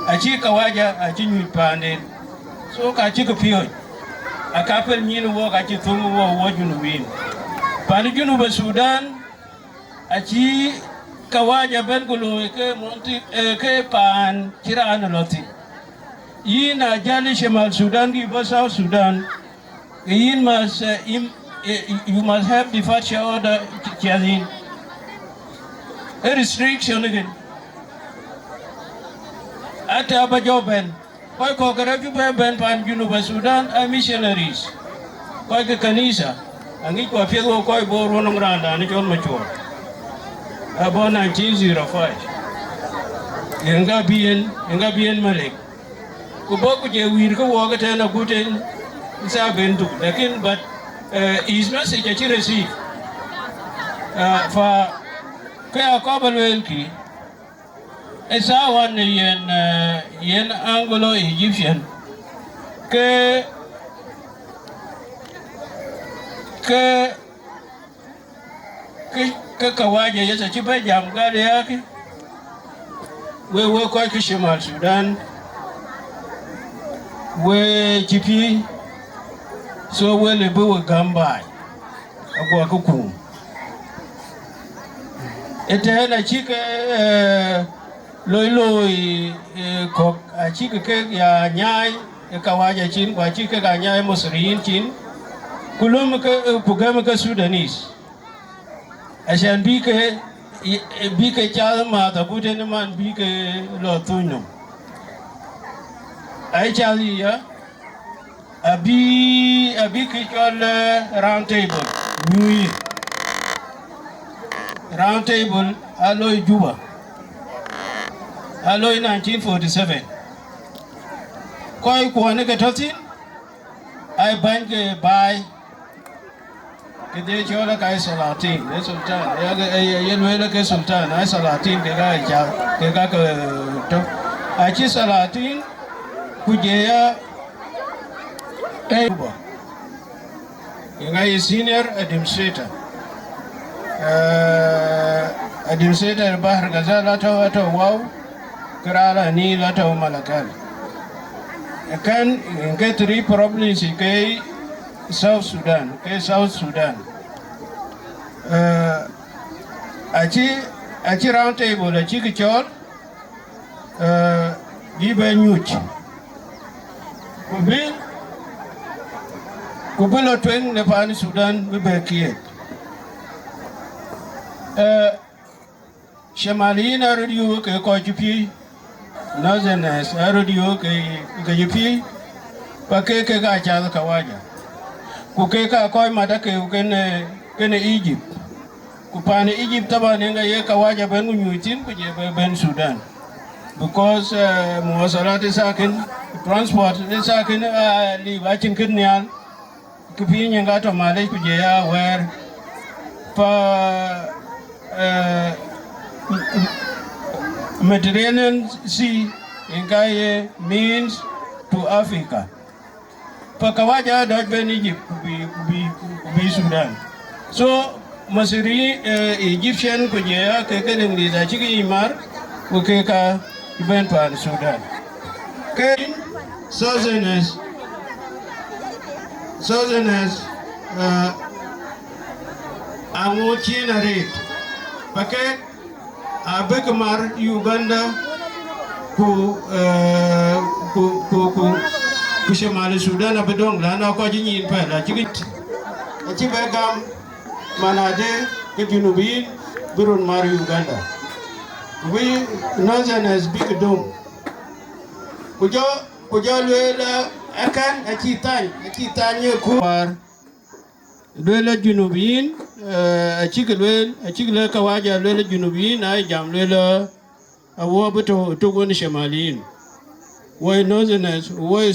achi kawaja achi nyut pande so ka chi kapio a kapel nyin wo ka chi thungu wo junubin pani junuba Sudan achi kawaja ben gulu ke monti ke pan kiran loti ina jali shemal Sudan gi bo South Sudan you must have the first order kiazin a restriction again ata bajoben koi ko garaju ben pan junuba Sudan a missionaries koi ke kanisa angi ko fiego koi bo ronong randa ni chon macho about 1905 enga bien malek ko boku je wir ko woga tena guten sa bendu lakin but his message actually received for kaya kobalwelki esa wan yen Anglo Egyptian ke kawaja yasa chipa jam gale yake we kwa kishimal Sudan we chipi so we le bu gamba akwa kuku etena chike loi kok a chike ke ya nyai kawaja chin kwa chike ka nyai musrin chin kulum ke pugam ke Sudanese ashan bi ke cha ma ta guten man bi ke lo tunyo ai cha ya abi ke chol round table new round table aloi Juba aloi 1947 koi ko ne ke tati ai banke bai ke de chola kai salatin ne sultan ya le ke sultan ai salatin ke ga ja ke ga to ai chi salatin kujeya Ingai senior administrator Bahar Gaza lata wow kerala ni lata malakal kan ingai three problems ke South Sudan achi round table achi ke Chol gibe nyuch kubilo tweng ne pani Sudan bibekie shemalina radio ke ko jupi nazenes radio ke jupi pake ke ga cha kawaja ku ke ka ko mata ke kene Egypt ku pani Egypt tabane nga ye kawaja ben nyutin ku je ben Sudan because muwasalati sakin transport sakin li bachin kidnial kupinya ngato malay kujeya where pa Mediterranean Sea ingaye means to Africa pa kawaja doj ben Egypt kubi Sudan so masiri Egyptian kujeya keke ndi da chiki imar kukeka ben pan Sudan ke Southerners Agutyar rate pakai abekmar Uganda ku shemali Sudan abedong lana ko jinyin pa la chigit achi begam manade ke junubin burun mar Uganda we Northerners big dom kujo lela akan achitanye kuar lela junubin achikle kawaja lela junubin ay jam lela awo beto to gon shemalin why Northerners why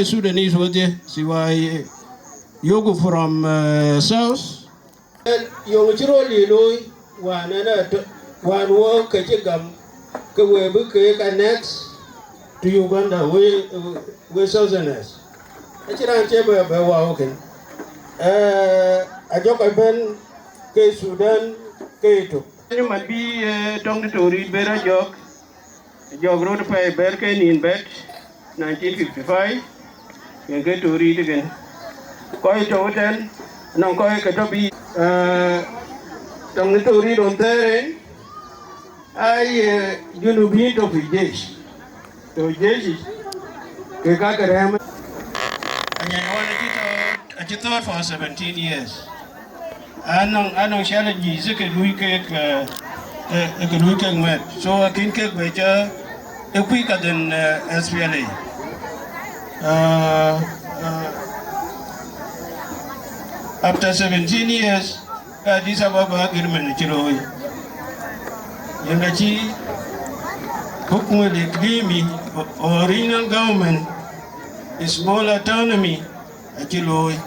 Sudanese was there see why yogo from south yong chiro liloi wan wo ke gam ke we bu ke next to Uganda, we Southerners. Achira chebe bewa okay. Ajok ben ke Sudan ke to. Ni malbi tong to read bera jok. jog road pay berken in bet 1955 yang ke to read again koi to hotel non koi ke to bi tong to read on there ai junubi to fijesh to jeshi ke ka kare anya wana kito for 17 years anong challenges ke lui ke lui ke met so akin ke beja ekwi ka den SPLA after 17 years Addis Ababa agreement chiroi yangachi hukumu liklimi original government small autonomy achiloi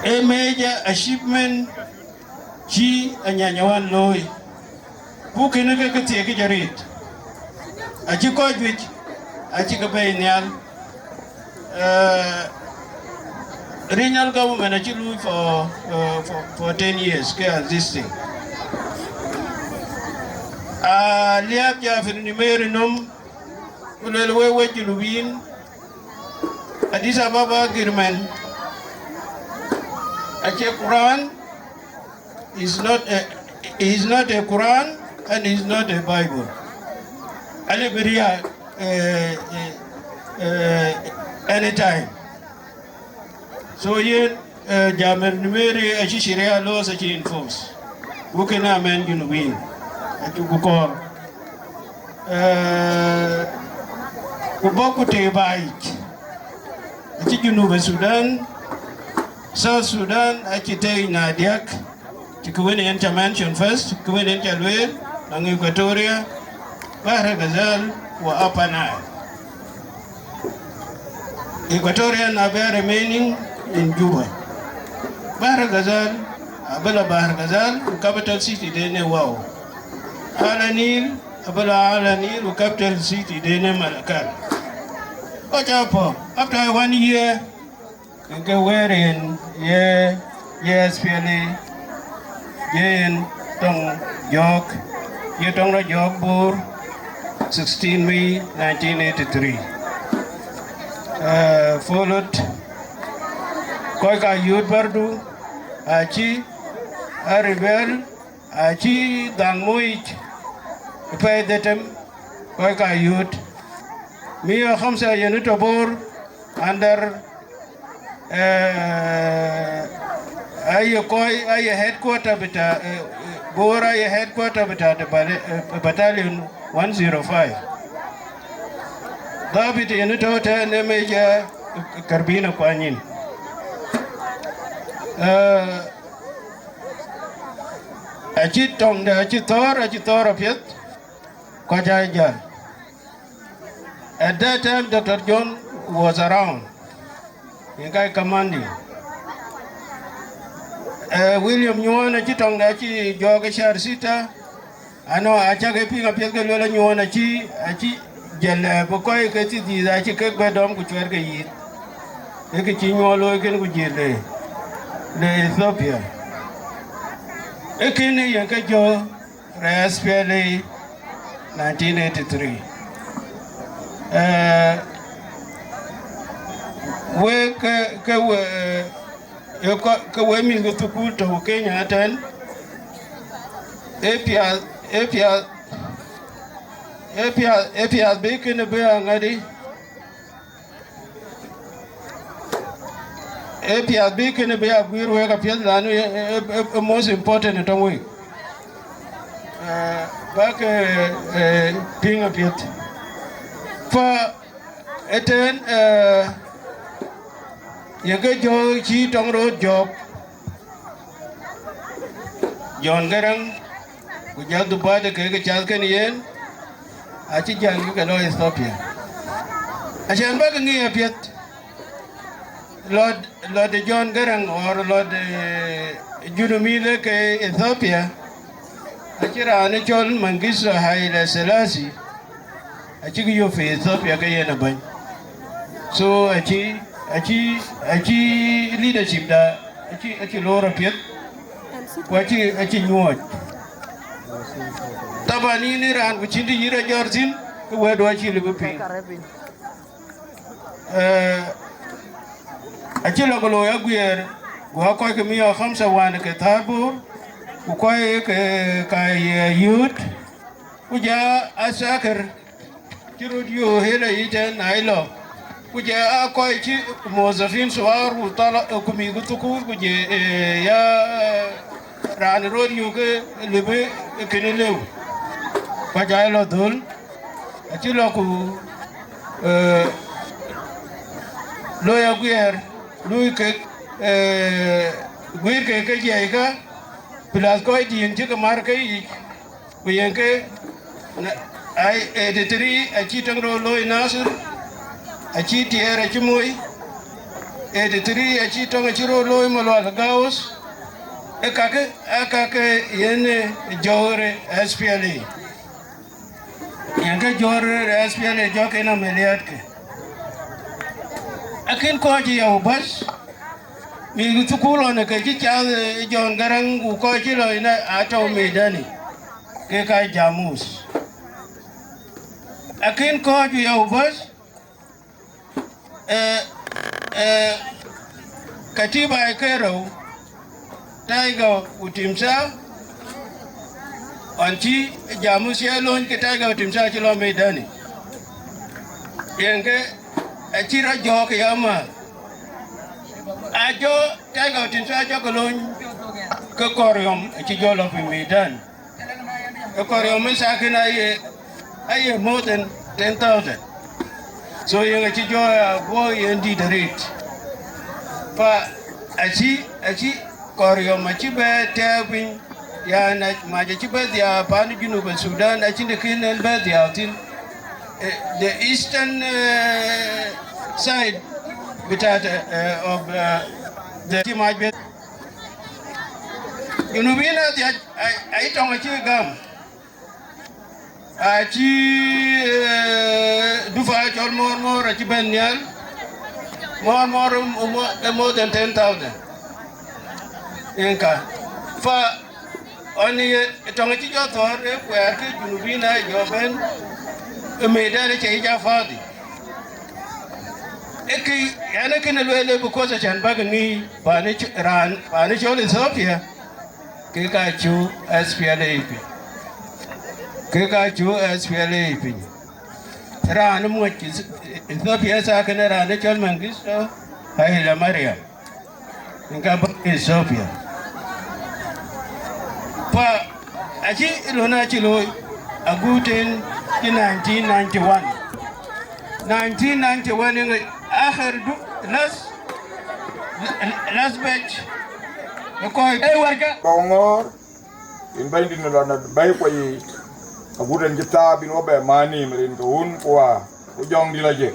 a major achievement chi anyanyawan loy bukene ke tie ke jarit achi Akoi Gieu achi ke baynyal regional government achi lui for 10 years ke existing liab ja firnimeri nom ulelwe junubin Addis Ababa agreement Quran is not a Quran and is not a Bible. Aliberia anytime. So yet Jamel Numeri Ashishiria laws are enforced. Who can amend you win? At Kuocgoor. Kuboku Tebait. At Sudan. South Sudan achite na Adhiok tikuwene intervention first kuwene interlude na Equatoria Bahar Ghazal wa Upper Nile. Equatoria na be remaining in Juba. Bahar Ghazal abala Bahar Ghazal capital city dene Wieu. Alanil abala Alanil capital city dene Malakal. Ochapo after 1 year nke wearing SPLA yen tong jok ye tong ra jok bur 16 May 1983 followed Akoi Gieu bardu achi a rebel achi dangmoich pay detem Akoi Gieu mia khamsa yenut bur under ay headquarter bita Bora ay headquarter bita battalion 105 David yenito te ne meja karbina kwanyin achi tong da achi tor apiet kwa jajan. At that time Dr. John was around Dinka commanding. William Nyuana chitong da chi joga shar sita ano acha ke pinga peke lola Nyuana achi jelle bokoi ke ti di da chi ke bedom ku chwer ke yit e ke chi nyolo ke ku jelle le Ethiopia e ke ne ya ke jo SPLA 1983 we we mi go to Kenya ten APS be can be ngadi APS be can be a we work up here most important to we back being up yet for eten Yanga jo chi tong road job John Garang kujal dupa de ke chal ke yen achi jang ke lo Ethiopia ashan ba ngi apiet Lord John Garang or Lord Junumile ke Ethiopia achi ra ne chol Mangisto Haile Selassie achi yo fe Ethiopia ke yen ban so achi leadership da achi lora piet achi nyuot tabani ni ran ku chindi yira jortin ku wedo chili bu pin achilo ko lo yaguer go ko ke miyo 5 wan ke tarbur ku ko ke ka youth ku ja asakar kirudio hela ite nailo ku ja Akoi chi mozafin swaru tala ku mi gutuku ku je ya ran rodio ke lebe kenelew pa ja lo dul achilo ku lo yaguer lui ke guir ke jaiga plus ko din ti kamar kai ku yenke ai editri achi tangro lo nasir achi tiere achi moy editri achi tonga chiro lo malwa gaos ekake yene jore SPLA yenke jore SPLA joke na meliat ke akin ko ji yaw bas mi tukulo ne ke ji cha jon garang ku ko ji lo ina ato medani ke ka jamus akin ko ji yaw bas katiba kero taiga utimsa anti jamus ya lon ke taiga utimsa ji lo medani yenge achira jok yama ajo taiga utimsa jo kolon ke koryom chi jolo fi medan ke koryom sakina aye more than 10,000 so yenga chi jo go yendi direct pa achi koryom chi be tebin ya na ma chi be dia pan junu be Sudan achi de kinen be dia tin the eastern side of the Timaj. You know, I don't want you gum. I do fight more, at Benial, more than 10,000. Inca. For only a Tongachi author, where you know, your ben, a maiden change our father. Eki yana kina lwele because chan bagani panichol Ethiopia keka chu SPLA ran mu Ethiopia sa kana ran chol Mangisto Haile Mariam inga Ethiopia pa achi lona chilo aguten in 1991 آخر last batch Akoi Kongor in binding na bay ko yi agudan kita bin obe mani merin ko un ko ujong dilaje